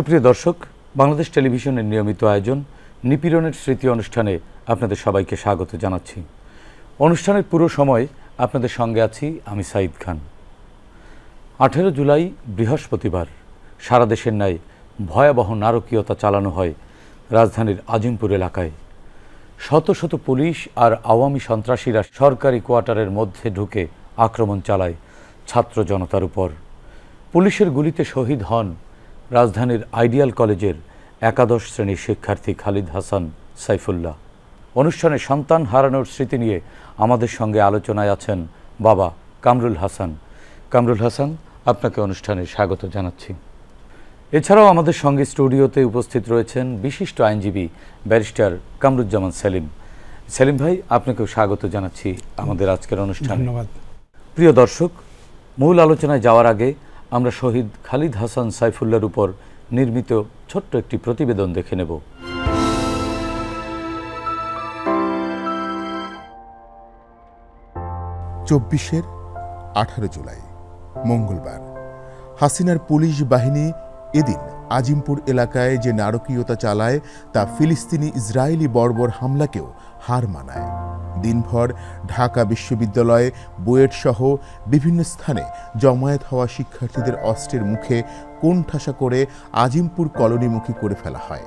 সুপ্রিয় দর্শক, বাংলাদেশ টেলিভিশনের নিয়মিত আয়োজন নিপীড়নের স্মৃতি অনুষ্ঠানে আপনাদের সবাইকে স্বাগত জানাচ্ছি। অনুষ্ঠানের পুরো সময় আপনাদের সঙ্গে আছি আমি সাইদ খান। 18 জুলাই বৃহস্পতিবার সারা দেশের ন্যায় ভয়াবহ নারকীয়তা চালানো হয় রাজধানীর আজিমপুর এলাকায়। শত শত পুলিশ আর আওয়ামী সন্ত্রাসীরা সরকারি কোয়ার্টারের মধ্যে ঢুকে আক্রমণ চালায় ছাত্র জনতার উপর। পুলিশের গুলিতে শহীদ হন রাজধানীর আইডিয়াল কলেজের একাদশ শ্রেণীর শিক্ষার্থী খালিদ হাসান সাইফুল্লাহ। অনুষ্ঠানে সন্তান হারানোর স্মৃতি নিয়ে আমাদের সঙ্গে আলোচনায় আছেন বাবা কামরুল হাসান। কামরুল হাসান, আপনাকে অনুষ্ঠানে স্বাগত জানাচ্ছি। এছাড়াও আমাদের সঙ্গে স্টুডিওতে উপস্থিত রয়েছেন বিশিষ্ট আইনজীবী ব্যারিস্টার কামরুজ্জামান সেলিম। সেলিম ভাই, আপনাকেও স্বাগত জানাচ্ছি আমাদের আজকের অনুষ্ঠানে। ধন্যবাদ। প্রিয় দর্শক, মূল আলোচনায় যাওয়ার আগে আমরা শহীদ খালিদ হাসান সাইফুল্লাহর উপর নির্মিত ছোট্ট একটি প্রতিবেদন দেখে নেব। 18 জুলাই মঙ্গলবার হাসিনার পুলিশ বাহিনী এদিন আজিমপুর এলাকায় যে নারকীয়তা চালায় তা ফিলিস্তিনি ইসরায়েলি বর্বর হামলাকেও হার মানায়। দিনভর ঢাকা বিশ্ববিদ্যালয়ে বুয়েট সহ বিভিন্ন স্থানে জমায়েত হওয়া শিক্ষার্থীদের অস্ত্রের মুখে কোণঠাসা করে আজিমপুর কলোনিমুখী করে ফেলা হয়।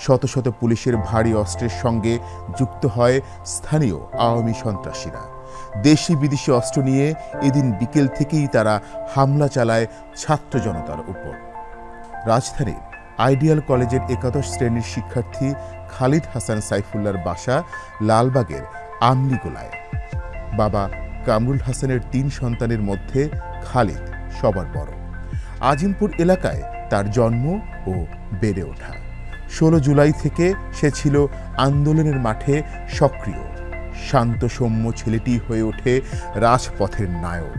শত শত পুলিশের ভারী অস্ত্রের সঙ্গে যুক্ত হয় স্থানীয় আওয়ামী সন্ত্রাসীরা। দেশি বিদেশি অস্ত্র নিয়ে এদিন বিকেল থেকেই তারা হামলা চালায় ছাত্র জনতার উপর। রাজধানীর আইডিয়াল কলেজের একাদশ শ্রেণীর শিক্ষার্থী খালিদ হাসান সাইফুল্লাহর বাসা লালবাগের আমলিগোলায়। বাবা কামরুল হাসানের 3 সন্তানের মধ্যে খালিদ সবার বড়। আজিমপুর এলাকায় তার জন্ম ও বেড়ে ওঠা। 16 জুলাই থেকে সে ছিল আন্দোলনের মাঠে সক্রিয়। শান্ত সৌম্য ছেলেটি হয়ে ওঠে রাজপথের নায়ক।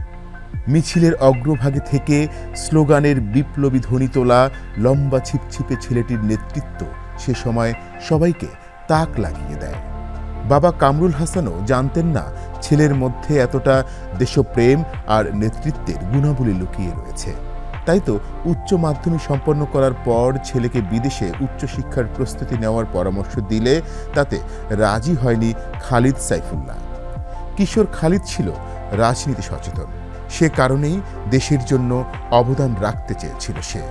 মিছিলের অগ্রভাগে থেকে স্লোগানের বিপ্লবী ধ্বনি তোলা লম্বা ছিপছিপে ছেলেটির নেতৃত্ব সে সময় সবাইকে তাক লাগিয়ে দেয়। বাবা কামরুল হাসানও জানতেন না ছেলের মধ্যে এতটা দেশপ্রেম আর নেতৃত্বের গুণাবলী লুকিয়ে রয়েছে। তাই তো উচ্চ মাধ্যমিক সম্পন্ন করার পর ছেলেকে বিদেশে উচ্চশিক্ষার প্রস্তুতি নেওয়ার পরামর্শ দিলে তাতে রাজি হয়নি খালিদ সাইফুল্লাহ। কিশোর খালিদ ছিল রাজনীতি সচেতন। সে কারণেই দেশের জন্য অবদান রাখতে চেয়েছিল সে।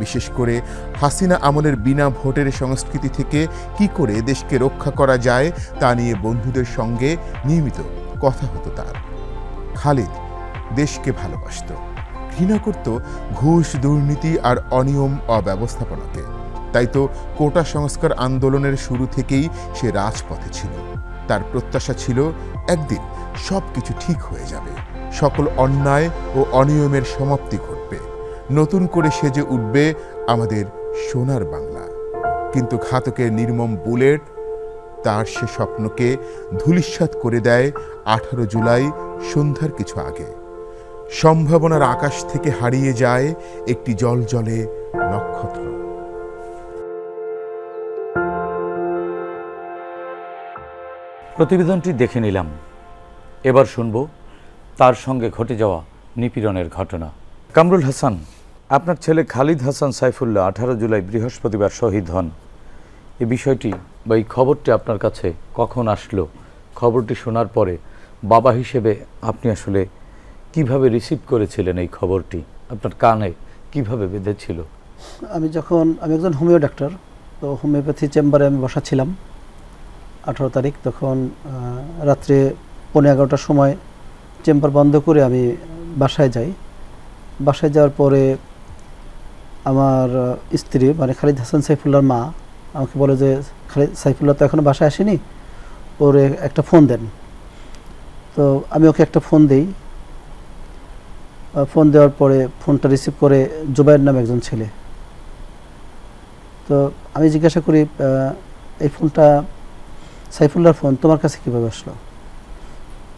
বিশেষ করে হাসিনা আমলের বিনা ভোটের সংস্কৃতি থেকে কি করে দেশকে রক্ষা করা যায় তা নিয়ে বন্ধুদের সঙ্গে নিয়মিত কথা হতো তার। খালিদ দেশকে ভালোবাসত, ঘৃণা করত ঘুষ, দুর্নীতি আর অনিয়ম অব্যবস্থাপনাকে। তাই তো কোটা সংস্কার আন্দোলনের শুরু থেকেই সে রাজপথে ছিল। তার প্রত্যাশা ছিল একদিন সব কিছু ঠিক হয়ে যাবে, সকল অন্যায় ও অনিয়মের সমাপ্তি ঘটবে, নতুন করে সেজে উঠবে আমাদের সোনার বাংলা। কিন্তু ঘাতকের নির্মম বুলেট তার সে স্বপ্নকে ধূলিসাৎ করে দেয় 18 জুলাই সন্ধ্যার কিছু আগে। সম্ভাবনার আকাশ থেকে হারিয়ে যায় একটি জ্বলজ্বলে নক্ষত্র। প্রতিবেদনটি দেখে নিলাম, এবার শুনব তার সঙ্গে ঘটে যাওয়া নিপীড়নের ঘটনা। কামরুল হাসান, আপনার ছেলে খালিদ হাসান সাইফুল্লাহ 18 জুলাই বৃহস্পতিবার শহীদ হন। এই বিষয়টি বা এই খবরটি আপনার কাছে কখন আসলো? খবরটি শোনার পরে বাবা হিসেবে আপনি আসলে কিভাবে রিসিভ করেছিলেন? এই খবরটি আপনার কানে কিভাবে বেঁধেছিল? আমি একজন হোমিও ডাক্তার, তো হোমিওপ্যাথি চেম্বারে আমি বসা ছিলাম 18 তারিখ। তখন রাত্রে 11:15টার সময় চেম্বার বন্ধ করে আমি বাসায় যাই। বাসায় যাওয়ার পরে আমার স্ত্রী মানে খালিদ হাসান সাইফুল্লাহর মা আমাকে বলে যে খালিদ সাইফুল্লাহ তো এখনও বাসায় আসেনি, ওরে একটা ফোন দেন। তো আমি ওকে একটা ফোন দিই। ফোন দেওয়ার পরে ফোনটা রিসিভ করে জুবাইর নামে একজন ছেলে। তো আমি জিজ্ঞাসা করি, এই ফোনটা সাইফুল্লাহর ফোন, তোমার কাছে কীভাবে আসলো?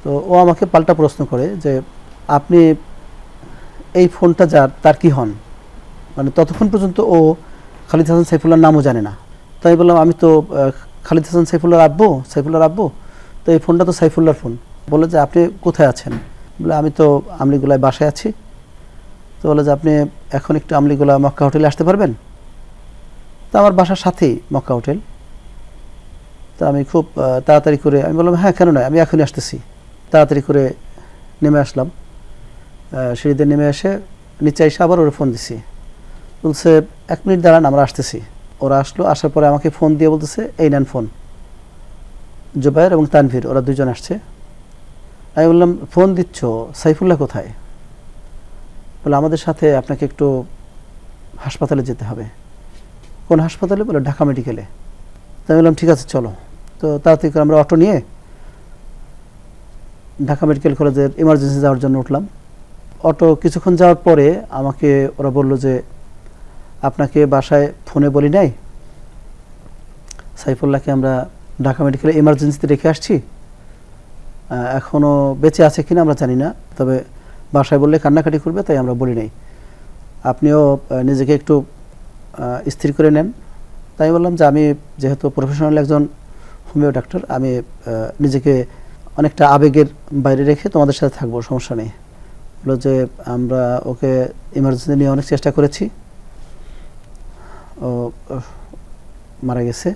তো ও আমাকে পাল্টা প্রশ্ন করে যে আপনি এই ফোনটা তার কি হন? মানে ততক্ষণ পর্যন্ত ও খালিদ হাসান সাইফুল্লাহর নামও জানে না। তো আমি বললাম, আমি তো খালিদ হাসান সাইফুল্লাহর আব্বু, তো এই ফোনটা তো সাইফুল্লাহর ফোন। বলে যে আপনি কোথায় আছেন? বলে আমি তো আমলিগোলায় বাসায় আছি। তো বলে যে আপনি এখন একটু আমলিগোলা মক্কা হোটেলে আসতে পারবেন? তো আমার বাসার সাথেই মক্কা হোটেল। তো আমি খুব তাড়াতাড়ি করে আমি বললাম হ্যাঁ কেন নয়, আমি এখনই আসতেছি। তাড়াতাড়ি করে নেমে আসলাম, সিঁড়িতে নেমে এসে নিচে এসে আবার ওরা ফোন দিছি, বলছে 1 মিনিট দাঁড়ান আমরা আসতেছি। ওরা আসলো, আসার পরে আমাকে ফোন দিয়ে বলতেছে এই নেন ফোন, জুবায়ের এবং তানভীর ওরা দুজন আসছে। আমি বললাম ফোন দিচ্ছ, সাইফুল্লাহ কোথায়? বলে আমাদের সাথে আপনাকে একটু হাসপাতালে যেতে হবে। কোন হাসপাতালে? বলে ঢাকা মেডিকেলে। তো আমি বললাম ঠিক আছে চলো। তো তাড়াতাড়ি করে আমরা অটো নিয়ে ঢাকা মেডিকেল কলেজের ইমার্জেন্সি যাওয়ার জন্য উঠলাম। অটো কিছুক্ষণ যাওয়ার পরে আমাকে ওরা বলল যে আপনাকে বাসায় ফোনে বলি নাই, সাইফুল্লাহকে আমরা ঢাকা মেডিকেলে ইমার্জেন্সিতে রেখে আসছি, এখনও বেঁচে আছে কিনা আমরা জানি না, তবে বাসায় বললে কান্নাকাটি করবে তাই আমরা বলি নাই, আপনিও নিজেকে একটু স্থির করে নেন। তাই বললাম যে আমি যেহেতু প্রফেশনাল একজন হোমিও ডাক্তার, আমি নিজেকে অনেকটা আবেগের বাইরে রেখে তোমাদের সাথে থাকবো, সমস্যা নেই। বললো যে আমরা ওকে ইমার্জেন্সি নিয়ে অনেক চেষ্টা করেছি, ও মারা গেছে,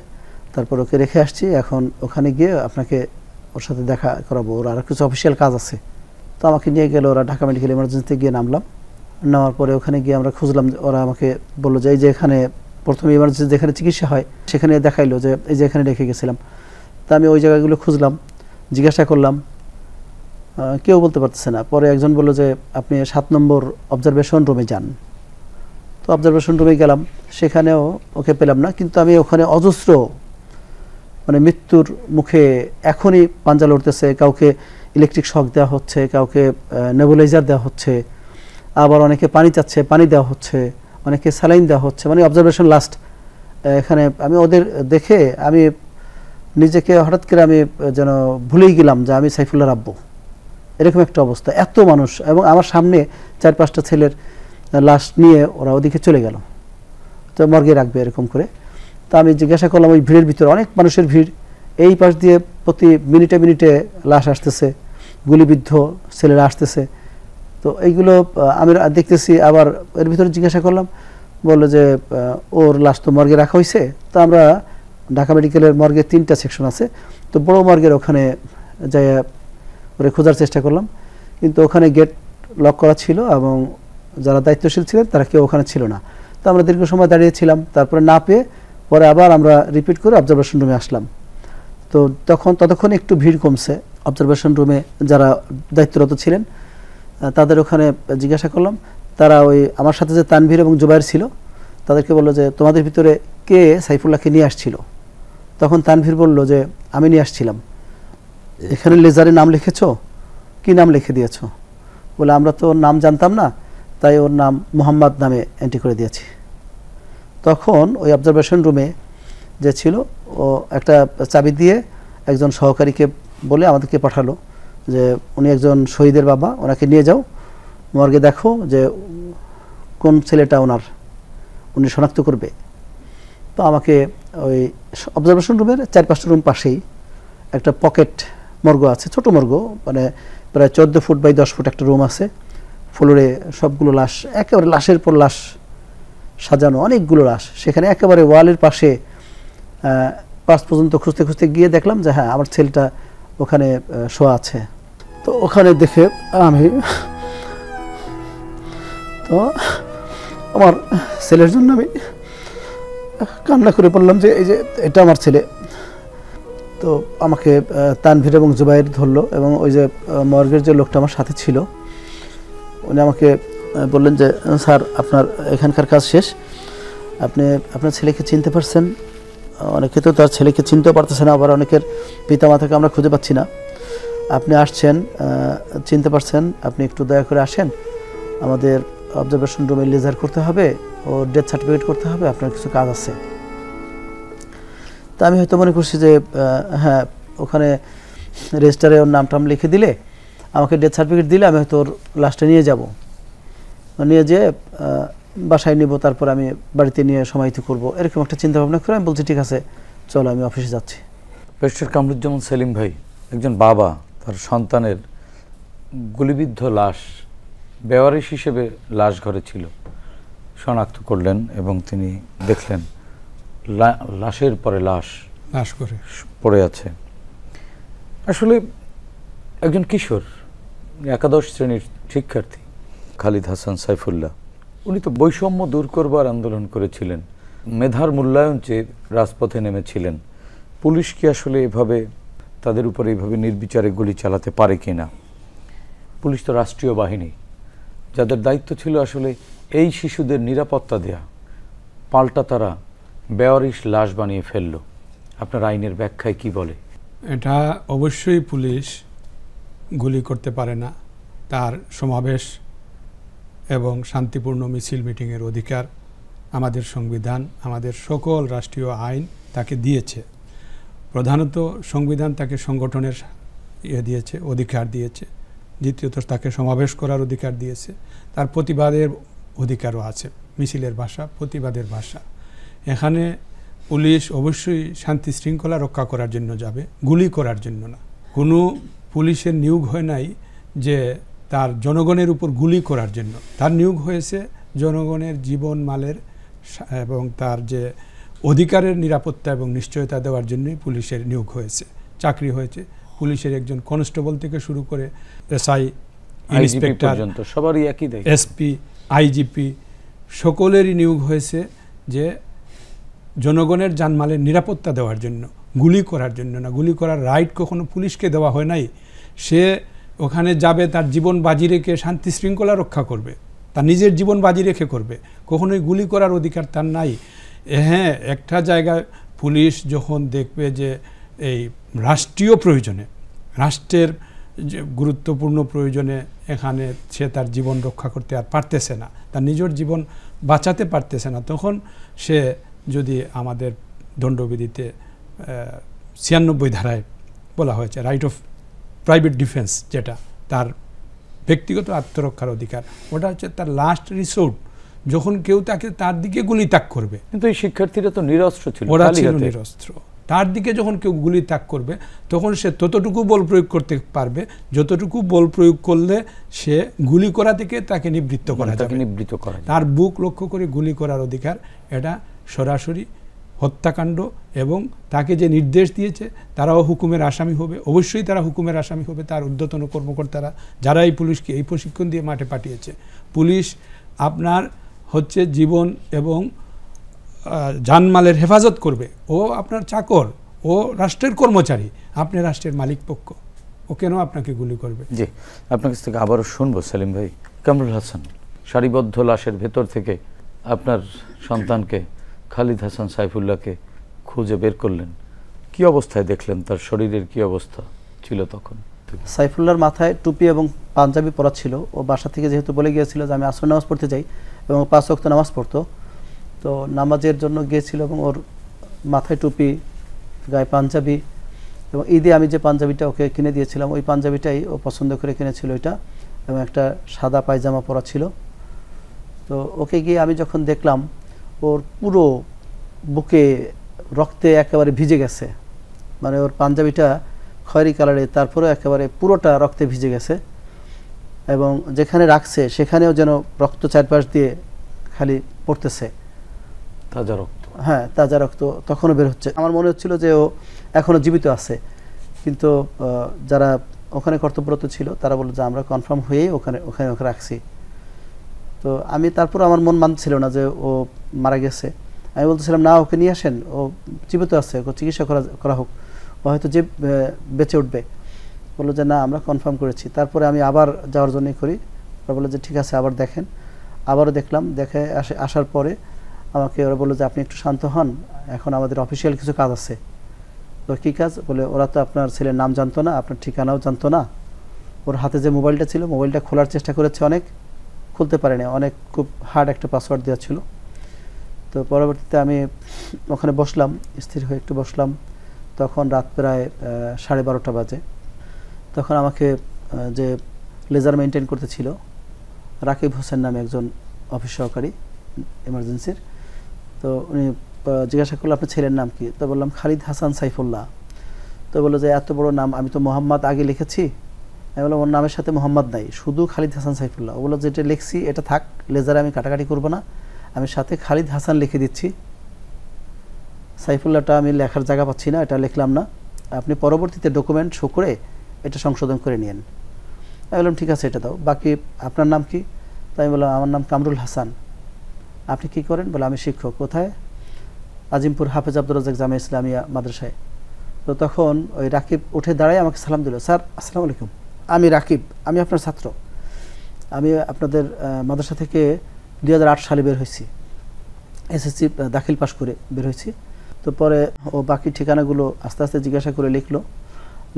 তারপর ওকে রেখে আসছি, এখন ওখানে গিয়ে আপনাকে ওর সাথে দেখা করাবো, ওর আর কিছু অফিসিয়াল কাজ আছে। তো আমাকে নিয়ে গেল ওরা ঢাকা মেডিকেল ইমার্জেন্সিতে গিয়ে নামলাম। নেওয়ার পরে ওখানে গিয়ে আমরা খুঁজলাম, ওরা আমাকে বললো যে এই যে এখানে প্রথমে ইমার্জেন্সি যেখানে চিকিৎসা হয় সেখানে দেখাইলো যে এই যে এখানে রেখে গেছিলাম। তা আমি ওই জায়গাগুলো খুঁজলাম, জিজ্ঞাসা করলাম, কেউ বলতে পারতেছে না। পরে একজন বললো যে আপনি 7 নম্বর অবজারভেশন রুমে যান। তো অবজারভেশন রুমে গেলাম, সেখানেও ওকে পেলাম না, কিন্তু আমি ওখানে অজস্র মানে মৃত্যুর মুখে এখনই পাঞ্জা লড়তেছে, কাউকে ইলেকট্রিক শক দেওয়া হচ্ছে, কাউকে নেবুলাইজার দেওয়া হচ্ছে, আবার অনেকে পানি চাচ্ছে, পানি দেওয়া হচ্ছে, অনেকে স্যালাইন দেওয়া হচ্ছে, মানে অবজারভেশন লাস্ট। এখানে আমি ওদের দেখে আমি নিজেকে হঠাৎ করে আমি যেন ভুলেই গেলাম যে আমি সাইফুল্লাহর আব্বু, এরকম একটা অবস্থা, এত মানুষ, এবং আমার সামনে 4-5টা ছেলের লাশ নিয়ে ওরা ওদিকে চলে গেল, তো মর্গে রাখবে এরকম করে। তো আমি জিজ্ঞাসা করলাম ওই ভিড়ের ভিতরে অনেক মানুষের ভিড়, এই পাশ দিয়ে প্রতি মিনিটে মিনিটে লাশ আসতেছে, গুলিবিদ্ধ ছেলেরা আসতেছে। তো এইগুলো আমি দেখতেছি, আবার এর ভিতরে জিজ্ঞাসা করলাম, বললো যে ওর লাশ তো মর্গে রাখা হয়েছে। তো আমরা ঢাকা মেডিকেলের মর্গে 3টা সেকশন আছে, তো বড় মর্গের ওখানে যাই ওরে খোঁজার চেষ্টা করলাম, কিন্তু ওখানে গেট লক করা ছিল এবং যারা দায়িত্বশীল ছিলেন তারা কেউ ওখানে ছিল না। তো আমরা দীর্ঘ সময় দাঁড়িয়েছিলাম, তারপরে না পেয়ে পরে আবার আমরা রিপিট করে অবজারভেশন রুমে আসলাম। তো ততক্ষণে একটু ভিড় কমছে, অবজারভেশন রুমে যারা দায়িত্বরত ছিলেন তাদের ওখানে জিজ্ঞাসা করলাম, তারা ওই আমার সাথে যে তানভীর এবং জুবায়ের ছিল তাদেরকে বললো যে তোমাদের ভিতরে কে সাইফুল্লাহকে নিয়ে আসছিল? তখন তানভীর বলল যে আমি নিয়ে আসছিলাম। এখানে লেজারে নাম লিখেছ? কি নাম লিখে দিয়েছ? বলে আমরা তো ওর নাম জানতাম না, তাই ওর নাম মোহাম্মদ নামে এন্ট্রি করে দিয়েছি। তখন ওই অবজারভেশন রুমে যে ছিল ও একটা চাবি দিয়ে একজন সহকারীকে বলে আমাদেরকে পাঠালো যে উনি একজন শহীদের বাবা, ওনাকে নিয়ে যাও মর্গে, দেখো যে কোন ছেলেটা ওনার, উনি শনাক্ত করবে। তো আমাকে ওই অবজারভেশন রুমের 4-5টা রুম পাশেই একটা পকেট মর্গ আছে, ছোট মর্গ, মানে প্রায় 14 ফুট বাই 10 ফুট একটা রুম আছে, ফ্লোরে সবগুলো লাশ, একেবারে লাশের পর লাশ সাজানো, অনেকগুলো লাশ। সেখানে একেবারে ওয়ালের পাশে 5 পর্যন্ত খুঁজতে খুঁজতে গিয়ে দেখলাম যে হ্যাঁ আমার ছেলেটা ওখানে শোয়া আছে। তো ওখানে দেখে আমি তো আমার ছেলের জন্য আমি কান্না করে বললাম যে এই যে এটা আমার ছেলে। তো আমাকে তানভীর এবং জুবায়ের ধরলো, এবং ওই যে মর্গের যে লোকটা আমার সাথে ছিল উনি আমাকে বললেন যে স্যার আপনার এখানকার কাজ শেষ, আপনি আপনার ছেলেকে চিনতে পারছেন? অনেকে তো তার ছেলেকে চিনতেও পারতেছে না, আবার অনেকের পিতামাতাকে আমরা খুঁজে পাচ্ছি না। আপনি আসছেন, চিনতে পারছেন, আপনি একটু দয়া করে আসেন, আমাদের অবজারভেশন রুমে লেজার করতে হবে, ও ডেথ সার্টিফিকেট করতে হবে, আপনার কিছু কাজ আছে। তা আমি হয়তো মনে করছি যে হ্যাঁ ওখানে রেজিস্টারে ওর নাম লিখে দিলে, আমাকে ডেথ সার্টিফিকেট দিলে আমি হয়তো ওর লাশটা নিয়ে যাব, নিয়ে যেয়ে বাসায় নিব, তারপর আমি বাড়িতে নিয়ে সমাহিত করব, এরকম একটা চিন্তা ভাবনা করে আমি বলছি ঠিক আছে চলো আমি অফিসে যাচ্ছি। ব্যারিস্টার কামরুজ্জামান সেলিম ভাই, একজন বাবা তার সন্তানের গুলিবিদ্ধ লাশ বেওয়ারিশ হিসেবে লাশ ঘরে ছিল শনাক্ত করলেন এবং তিনি দেখলেন লাশের পরে লাশ করে পড়ে আছে। আসলে একজন কিশোর, একাদশ শ্রেণীর শিক্ষার্থী খালিদ হাসান সাইফুল্লাহ, উনি তো বৈষম্য দূর করবার আন্দোলন করেছিলেন, মেধার মূল্যায়ন চেয়ে রাজপথে নেমেছিলেন। পুলিশ কি আসলে এভাবে তাদের উপরে এইভাবে নির্বিচারে গুলি চালাতে পারে কি না? পুলিশ তো রাষ্ট্রীয় বাহিনী, যাদের দায়িত্ব ছিল আসলে এই শিশুদের নিরাপত্তা দেয়া, পাল্টা তারা বেওয়ারিশ লাশ বানিয়ে ফেলল। আপনার আইনের ব্যাখ্যায় কি বলে? এটা অবশ্যই পুলিশ গুলি করতে পারে না। তার সমাবেশ এবং শান্তিপূর্ণ মিছিল মিটিংয়ের অধিকার আমাদের সংবিধান, আমাদের সকল রাষ্ট্রীয় আইন তাকে দিয়েছে। প্রধানত সংবিধান তাকে সংগঠনের দিয়েছে, অধিকার দিয়েছে। দ্বিতীয়ত তাকে সমাবেশ করার অধিকার দিয়েছে। তার প্রতিবাদের অধিকারও আছে, মিছিলের ভাষা, প্রতিবাদের ভাষা। এখানে পুলিশ অবশ্যই শান্তি শৃঙ্খলা রক্ষা করার জন্য যাবে, গুলি করার জন্য না। কোনো পুলিশের নিয়োগ হয় নাই যে তার জনগণের উপর গুলি করার জন্য। তার নিয়োগ হয়েছে জনগণের জীবন মালের এবং তার যে অধিকারের নিরাপত্তা এবং নিশ্চয়তা দেওয়ার জন্যই পুলিশের নিয়োগ হয়েছে, চাকরি হয়েছে। পুলিশের একজন কনস্টেবল থেকে শুরু করে এসআই, ইন্সপেক্টর, সবারই একই দায়িত্ব, এসপি, আইজিপি, সকলেরই নিয়োগ হয়েছে যে জনগণের জানমালের নিরাপত্তা দেওয়ার জন্য, গুলি করার জন্য না। গুলি করার রাইট কখনো পুলিশকে দেওয়া হয় নাই। সে ওখানে যাবে, তার জীবন বাজি রেখে শান্তি শৃঙ্খলা রক্ষা করবে, তার নিজের জীবন বাজি রেখে করবে। কখনোই গুলি করার অধিকার তার নাই। হ্যাঁ, একটা জায়গায় পুলিশ যখন দেখবে যে এই রাষ্ট্রীয় প্রয়োজনে, রাষ্ট্রের যে গুরুত্বপূর্ণ প্রয়োজনে এখানে সে তার জীবন রক্ষা করতে আর পারতেছে না, তার নিজের জীবন বাঁচাতে পারতেছে না, তখন সে যদি আমাদের দণ্ডবিধিতে ৯৬ ধারায় বলা হয়েছে রাইট অফ প্রাইভেট ডিফেন্স, যেটা তার ব্যক্তিগত আত্মরক্ষার অধিকার, ওটা হচ্ছে তার লাস্ট রিসোর্ট। যখন কেউ তাকে তার দিকে গুলি তাক করবে, কিন্তু এই শিক্ষার্থীরা তো নিরস্ত্র ছিল, ওরা ছিল নিরস্ত্র, তার দিকে যখন কেউ গুলি তাক করবে তখন সে ততটুকু বল প্রয়োগ করতে পারবে যতটুকু বল প্রয়োগ করলে সে গুলি করা থেকে তাকে নিবৃত্ত করা যাবে। তার বুক লক্ষ্য করে গুলি করার অধিকার, এটা সরাসরি হত্যাকাণ্ড। এবং তাকে যে নির্দেশ দিয়েছে তারাও হুকুমের আসামি হবে, অবশ্যই তারা হুকুমের আসামি হবে। তার ঊর্ধ্বতন কর্মকর্তারা যারা এই পুলিশকে এই প্রশিক্ষণ দিয়ে মাঠে পাঠিয়েছে। পুলিশ আপনার হচ্ছে জীবন এবং জানমালের হেফাজত করবে। ও আপনার চাকর, ও রাষ্ট্রের কর্মচারী, আপনি রাষ্ট্রের মালিক পক্ষ, ও কেন আপনাকে গুলি করবে? জি, আপনার কাছ থেকে আবারও শুনবো সেলিম ভাই। কামরুল হাসান, সারিবদ্ধ লাশের ভেতর থেকে আপনার সন্তানকে খালিদ হাসান সাইফুল্লাহকে খুঁজে বের করলেন, কি অবস্থায় দেখলেন? তার শরীরের কি অবস্থা ছিল তখন? সাইফুল্লাহর মাথায় টুপি এবং পাঞ্জাবি পরা ছিল। ও বাসা থেকে যেহেতু বলে গিয়েছিল যে আমি আসর নামাজ পড়তে যাই এবং ৫ ওয়াক্ত নামাজ পড়তো, তো নামাজের জন্য গিয়েছিল এবং ওর মাথায় টুপি, গায়ে পাঞ্জাবি, এবং ঈদে আমি যে পাঞ্জাবিটা ওকে কিনে দিয়েছিলাম ওই পাঞ্জাবিটাই ও পছন্দ করে কিনেছিল এটা, এবং একটা সাদা পায়জামা পরা ছিল। তো ওকে গিয়ে আমি যখন দেখলাম ওর পুরো বুকে রক্তে একেবারে ভিজে গেছে, মানে ওর পাঞ্জাবিটা খয়েরি কালারে, তারপরেও একেবারে পুরোটা রক্তে ভিজে গেছে, এবং যেখানে রাখছে সেখানেও যেন রক্ত চারপাশ দিয়ে খালি পড়তেছে, তাজা রক্ত। হ্যাঁ, তাজা রক্ত তখনও বের হচ্ছে। আমার মনে হচ্ছিল যে ও এখনও জীবিত আছে, কিন্তু যারা ওখানে কর্তব্যরত ছিল তারা বলল যে আমরা কনফার্ম হয়েই ওখানে ওকে রাখছি। তো আমি তারপর আমার মন মানছিল না যে ও মারা গেছে। আমি বলতেছিলাম না, ওকে নিয়ে আসেন, ও জীবিত আছে, ওকে চিকিৎসা করা হোক, ও হয়তো যে বেঁচে উঠবে। বললো যে না, আমরা কনফার্ম করেছি। তারপরে আমি আবার যাওয়ার জন্যই করি, ওরা বললো যে ঠিক আছে আবার দেখেন। আবারও দেখলাম, দেখে আসার পরে আমাকে ওরা বললো যে আপনি একটু শান্ত হন, এখন আমাদের অফিসিয়াল কিছু কাজ আছে। তো কী কাজ? বলে ওরা তো আপনার ছেলের নাম জানতো না, আপনার ঠিকানাও জানতো না, ওর হাতে যে মোবাইলটা ছিল মোবাইলটা খোলার চেষ্টা করেছে, অনেক খুলতে পারেনি, অনেক খুব হার্ড একটা পাসওয়ার্ড দেওয়া ছিল। তো পরবর্তীতে আমি ওখানে বসলাম, স্থির হয়ে একটু বসলাম, তখন রাত প্রায় 12:30 বাজে। তখন আমাকে যে লেজার মেনটেন করতেছিল রাকিব হোসেন নামে একজন অফিস সহকারী এমার্জেন্সির, তো উনি জিজ্ঞাসা করলো আপনার ছেলের নাম কি? তো বললাম খালিদ হাসান সাইফুল্লাহ। তো বললো যে এত বড় নাম, আমি তো মোহাম্মদ আগে লিখেছি। আমি বললাম ওর নামের সাথে মোহাম্মদ নাই, শুধু খালিদ হাসান সাইফুল্লাহ। ও বললো যেটা লিখছি এটা থাক, লেজারে আমি কাটাকাটি করবো না, আমি সাথে খালিদ হাসান লিখে দিচ্ছি। সাইফুল্লাহটা আমি লেখার জায়গা পাচ্ছি না, এটা লিখলাম না, আপনি পরবর্তীতে ডকুমেন্ট শো করে এটা সংশোধন করে নিন। আমি বললাম ঠিক আছে এটা দাও, বাকি আপনার নাম কি? তাই আমি বললাম আমার নাম কামরুল হাসান। আপনি কি করেন? বলে আমি শিক্ষক। কোথায়? আজিমপুর হাফেজ আব্দুর রাজ্জাক জামিয়া ইসলামিয়া মাদ্রাসায়। তো তখন ওই রাকিব উঠে দাঁড়ায় আমাকে সালাম দিল, স্যার আসসালামু আলাইকুম, আমি রাকিব, আমি আপনার ছাত্র, আমি আপনাদের মাদ্রাসা থেকে 2008 সালে বের হয়েছি, এসএসসি দাখিল পাশ করে বের হয়েছি। তো পরে ও বাকি ঠিকানাগুলো আস্তে আস্তে জিজ্ঞাসা করে লিখলো,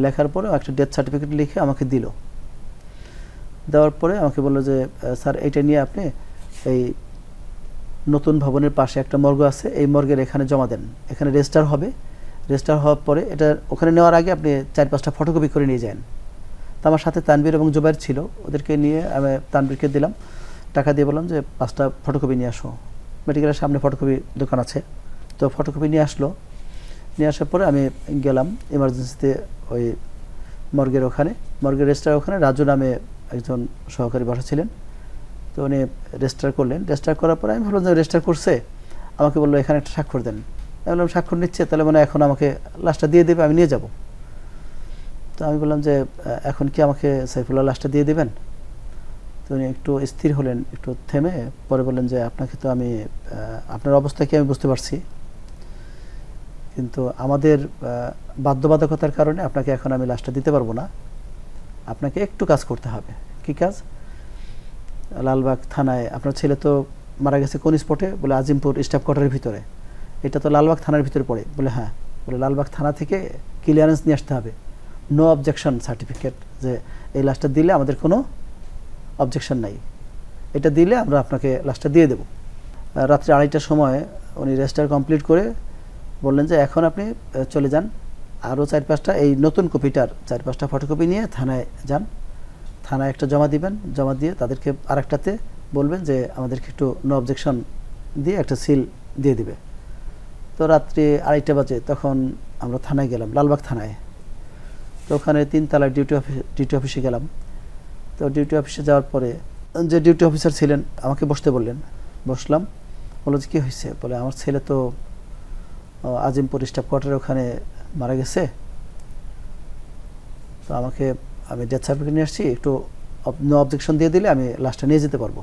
লেখার পরে একটা ডেথ সার্টিফিকেট লিখে আমাকে দিল। দেওয়ার পরে আমাকে বললো যে স্যার এইটা নিয়ে আপনি এই নতুন ভবনের পাশে একটা মর্গ আছে, এই মর্গের এখানে জমা দেন, এখানে রেজিস্টার হবে, রেজিস্টার হওয়ার পরে এটা ওখানে নেওয়ার আগে আপনি 4-5টা ফটোকপি করে নিয়ে যান। তো আমার সাথে তানভীর এবং জুবাইর ছিল, ওদেরকে নিয়ে আমি তানভীরকে দিলাম, টাকা দিয়ে বললাম যে 5টা ফটোকপি নিয়ে আসো, মেডিকেলের সামনে ফটোকপি দোকান আছে। তো ফটোকপি নিয়ে আসলো, নিয়ে আসার পরে আমি গেলাম ইমার্জেন্সিতে ওই মর্গের ওখানে, মর্গের রেজিস্টার ওখানে রাজু নামে একজন সহকারী বসা ছিলেন। তো উনি রেজিস্টার করলেন, রেজিস্টার করার পরে আমি ভাবলাম যে রেজিস্টার করছে, আমাকে বললো এখানে একটা স্বাক্ষর দেন। আমি বললাম স্বাক্ষর নিচ্ছে, তাহলে মানে এখন আমাকে লাশটা দিয়ে দেবে, আমি নিয়ে যাব। তো আমি বললাম যে এখন কি আমাকে সাইফুল্লাহ লাশটা দিয়ে দেবেন? তো উনি একটু স্থির হলেন, একটু থেমে পরে বললেন যে আপনাকে তো আমি আপনার অবস্থা কি আমি বুঝতে পারছি, কিন্তু আমাদের বাধ্যবাধকতার কারণে আপনাকে এখন আমি লাশটা দিতে পারবো না, আপনাকে একটু কাজ করতে হবে। কি কাজ? লালবাগ থানায় আপনার ছেলে তো মারা গেছে কোন স্পটে? বলে আজিমপুর স্টাফ কোয়ার্টারের ভিতরে। এটা তো লালবাগ থানার ভিতরে পড়ে। বলে হ্যাঁ। বলে লালবাগ থানা থেকে ক্লিয়ারেন্স নিয়ে আসতে হবে, নো অবজেকশন সার্টিফিকেট, যে এই লাশটা দিলে আমাদের কোনো অবজেকশন নাই, এটা দিলে আমরা আপনাকে লাশটা দিয়ে দেব। রাত্রে 2:30টার সময় উনি রেজিস্টার কমপ্লিট করে বললেন যে এখন আপনি চলে যান, আরও 4-5টা এই নতুন কপিটার 4-5টা ফটোকপি নিয়ে থানায় যান, থানায় একটা জমা দিবেন, জমা দিয়ে তাদেরকে আরেকটাতে বলবেন যে আমাদেরকে একটু নো অবজেকশন দিয়ে একটা সিল দিয়ে দিবে। তো রাত্রি 2:30 বাজে তখন আমরা থানায় গেলাম, লালবাগ থানায়। তো ওখানে 3 তলায় ডিউটি অফিসে গেলাম। তো ডিউটি অফিসে যাওয়ার পরে যে ডিউটি অফিসার ছিলেন আমাকে বসতে বললেন, বসলাম। বললো যে কী হয়েছে? বলে আমার ছেলে তো আজিমপুর স্টাফ কোয়ার্টারে ওখানে মারা গেছে, তো আমি ডেথ সার্টিফিকেট নিয়ে আসছি, একটু নো অবজেকশন দিয়ে দিলে আমি লাশটা নিয়ে যেতে পারবো।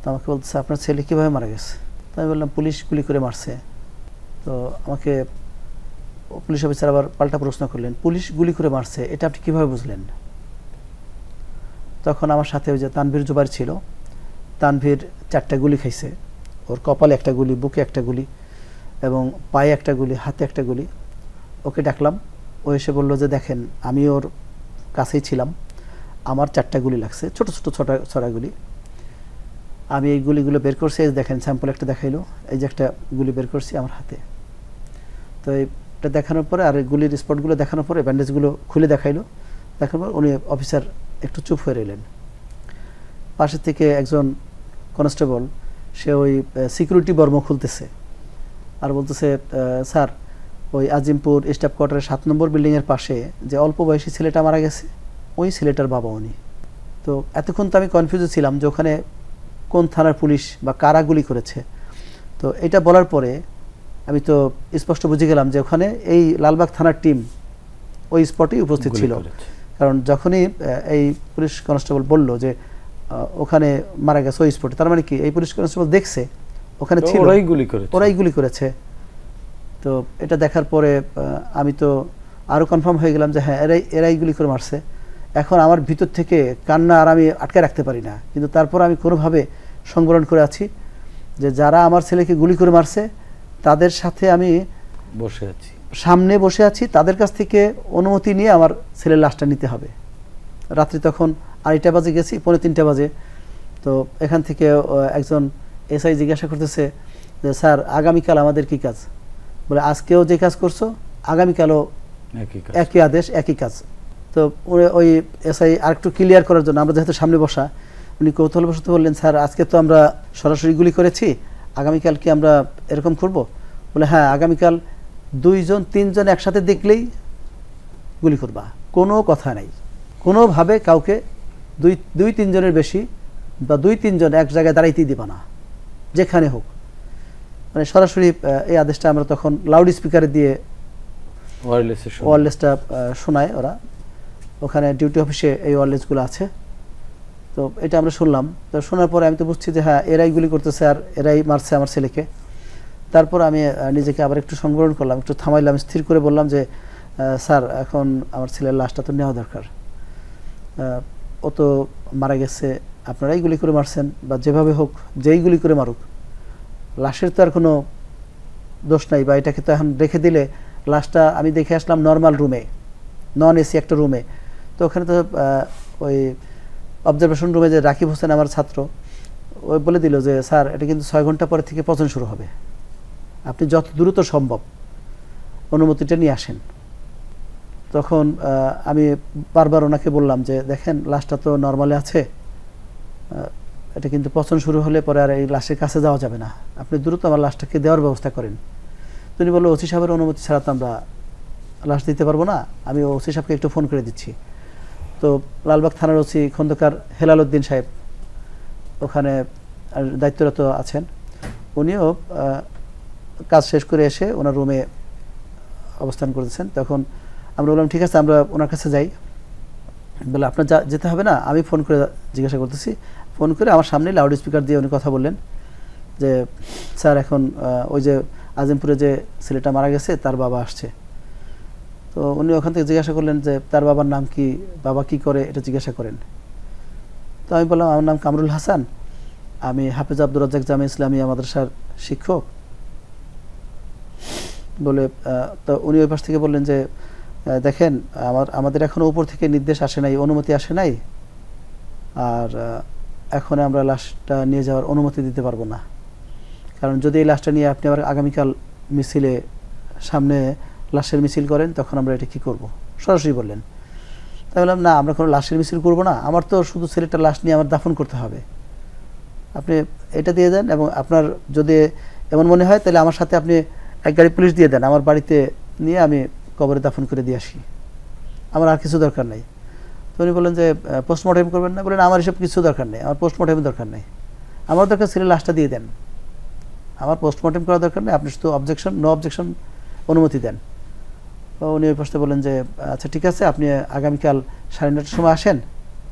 তো আমাকে বলতেছে আপনার ছেলে কীভাবে মারা গেছে? তো আমি বললাম পুলিশ গুলি করে মারছে। তো আমাকে পুলিশ অফিসার আবার পাল্টা প্রশ্ন করলেন, পুলিশ গুলি করে মারছে এটা আপনি কীভাবে বুঝলেন? তখন আমার সাথে ওই যে তানভীর জুবাইর ছিল, তানভীর 4টা গুলি খাইছে, ওর কপালে একটা গুলি, বুকে একটা গুলি এবং পায়ে একটা গুলি, হাতে একটা গুলি। ওকে ডাকলাম, ও এসে বললো যে দেখেন আমি ওর কাছেই ছিলাম, আমার 4টা গুলি লাগছে, ছোট ছোট ছটা গুলি, আমি এই গুলিগুলো বের করছি, এই দেখেন স্যাম্পল একটা দেখাইলো, এই যে একটা গুলি বের করছি আমার হাতে। তো এটা দেখানোর পরে আর গুলির স্পটগুলো দেখানোর পরে ব্যান্ডেজগুলো খুলে দেখাইলো, দেখার পর উনি অফিসার একটু চুপ হয়ে রইলেন। পাশে থেকে একজন কনস্টেবল, সে ওই সিকিউরিটি বর্ম খুলতেছে আর বলতেছে স্যার ওই আজিমপুর স্টাফ কোয়ার্টারের 7 নম্বর বিল্ডিংয়ের পাশে যে অল্প বয়সী ছেলেটা মারা গেছে ওই ছেলেটার বাবা উনি। তো এতক্ষণ তো আমি কনফিউজ ছিলাম যে ওখানে কোন থানার পুলিশ বা কারা গুলি করেছে। তো এটা বলার পরে আমি তো স্পষ্ট বুঝে গেলাম যে ওখানে এই লালবাগ থানার টিম ওই স্পটেই উপস্থিত ছিল, কারণ যখনই এই পুলিশ কনস্টেবল বলল যে ওখানে মারা গেছে ওই স্পটে, তার মানে কি এই পুলিশ কনস্টেবল দেখছে ওখানে ছিল, ওরাই গুলি করেছে। তো এটা দেখার পরে আমি তো আরও কনফার্ম হয়ে গেলাম যে হ্যাঁ এরাই গুলি করে মারছে। এখন আমার ভিতর থেকে কান্না আর আমি আটকে রাখতে পারি না, কিন্তু তারপর আমি কোনোভাবে সংবরণ করে আছি যে যারা আমার ছেলেকে গুলি করে মারছে তাদের সাথে আমি বসে আছি, সামনে বসে আছি, তাদের কাছ থেকে অনুমতি নিয়ে আমার ছেলের লাশটা নিতে হবে। রাত্রি তখন 2:30 বাজে গেছি, 2:45 বাজে। তো এখান থেকে একজন এসআই জিজ্ঞাসা করতেছে যে স্যার আগামীকাল আমাদের কি কাজ? বলে আজকেও যে কাজ করছো আগামীকালও একই আদেশ, একই কাজ। তো ওই এসআই আরেকটু ক্লিয়ার করার জন্য, আমরা যেহেতু সামনে বসা, উনি কৌতূহলবশত বললেন স্যার আজকে তো আমরা সরাসরি গুলি করেছি, আগামীকাল কি আমরা এরকম করব? বলে হ্যাঁ আগামীকাল 2-3 জন একসাথে দেখলেই গুলি করবা, কোনো কথা নাই, কোনোভাবে কাউকে 2-3 জনের বেশি বা 2-3 জন এক জায়গায় দাঁড়াইতেই দিবা না, যেখানে হোক। মানে সরাসরি এই আদেশটা আমরা তখন লাউড স্পিকারে দিয়ে ওয়্যারলেসটা শোনায় ওরা, ওখানে ডিউটি অফিসে এই ওয়্যারলেসগুলো আছে। তো এটা আমরা শুনলাম। তো শোনার পরে আমি তো বুঝছি যে হ্যাঁ এরাই গুলি করতেছে আর এরাই মারছে আমার ছেলেকে। তারপর আমি নিজেকে আবার একটু সংবরণ করলাম, একটু থামাইলাম, স্থির করে বললাম যে স্যার এখন আমার ছেলের লাশটা তো নেওয়া দরকার, ও তো মারা গেছে, আপনারাই গুলি করে মারছেন বা যেভাবে হোক যেই গুলি করে মারুক, লাশের তো আর কোনো দোষ নাই, বা এটাকে তো এখন রেখে দিলে লাশটা আমি দেখে আসলাম নর্মাল রুমে, নন এসি একটা রুমে। তো ওখানে তো ওই অবজারভেশন রুমে যে রাকিব হোসেন আমার ছাত্র, ওই বলে দিল যে স্যার এটা কিন্তু 6 ঘন্টা পরে থেকে পচন শুরু হবে, আপনি যত দ্রুত সম্ভব অনুমতিটা নিয়ে আসেন। তখন আমি বারবার ওনাকে বললাম যে দেখেন লাশটা তো নর্মালে আছে, এটা কিন্তু পচন শুরু হলে পরে আর এই লাশের কাছে যাওয়া যাবে না, আপনি দ্রুত আমার লাশটাকে দেওয়ার ব্যবস্থা করেন। তিনি বললো ওসি সাহেবের অনুমতি ছাড়া তো আমরা লাশ দিতে পারবো না, আমি ওসি সাহেবকে একটু ফোন করে দিচ্ছি। তো লালবাগ থানার ওসি খন্দকার হেলাল উদ্দিন সাহেব ওখানে দায়িত্বরত আছেন, উনিও কাজ শেষ করে এসে ওনার রুমে অবস্থান করতেছেন। তখন আমরা বললাম ঠিক আছে আমরা ওনার কাছে যাই। বলে আপনার যেতে হবে না, আমি ফোন করে জিজ্ঞাসা করতেছি। ফোন করে আমার সামনে লাউড স্পিকার দিয়ে উনি কথা বললেন যে স্যার এখন ওই যে আজিমপুরে যে ছেলেটা মারা গেছে তার বাবা আসছে। তো উনি ওখান থেকে জিজ্ঞাসা করলেন যে তার বাবার নাম কি, বাবা কি করে, এটা জিজ্ঞাসা করেন। তো আমি বললাম আমার নাম কামরুল হাসান, আমি হাফেজ আব্দুর রাজ্জাক জামে ইসলামিয়া মাদ্রাসার শিক্ষক। বলে তো উনি ওই পাশ থেকে বললেন যে দেখেন আমাদের এখনো উপর থেকে নির্দেশ আসে নাই, অনুমতি আসে নাই, আর এখন আমরা লাশটা নিয়ে যাওয়ার অনুমতি দিতে পারবো না, কারণ যদি এই লাশটা নিয়ে আপনি আবার আগামীকাল মিছিলে সামনে লাশের মিছিল করেন তখন আমরা এটা কী করবো, সরাসরি বললেন। তাই বললাম না আমরা কোনো লাশের মিছিল করবো না, আমার তো শুধু ছেলেটার লাশ নিয়ে আমার দাফন করতে হবে, আপনি এটা দিয়ে দেন, এবং আপনার যদি এমন মনে হয় তাহলে আমার সাথে আপনি এক গাড়ি পুলিশ দিয়ে দেন, আমার বাড়িতে নিয়ে আমি কবরে দাফন করে দিয়ে আসি, আমার আর কিছু দরকার নেই। তো উনি বললেন যে পোস্টমর্টেম করবেন না, বললেন আমার এসব কিছু দরকার নেই, আমার পোস্টমর্টেমের দরকার নেই, আমার দরকার ছেলের লাশটা দিয়ে দেন, আমার পোস্টমর্টেম করার দরকার নেই, আপনি শুধু অবজেকশন নো অবজেকশন অনুমতি দেন। তো উনি ওই পাশে বলেন যে আচ্ছা ঠিক আছে আপনি আগামীকাল 9:30টার সময় আসেন,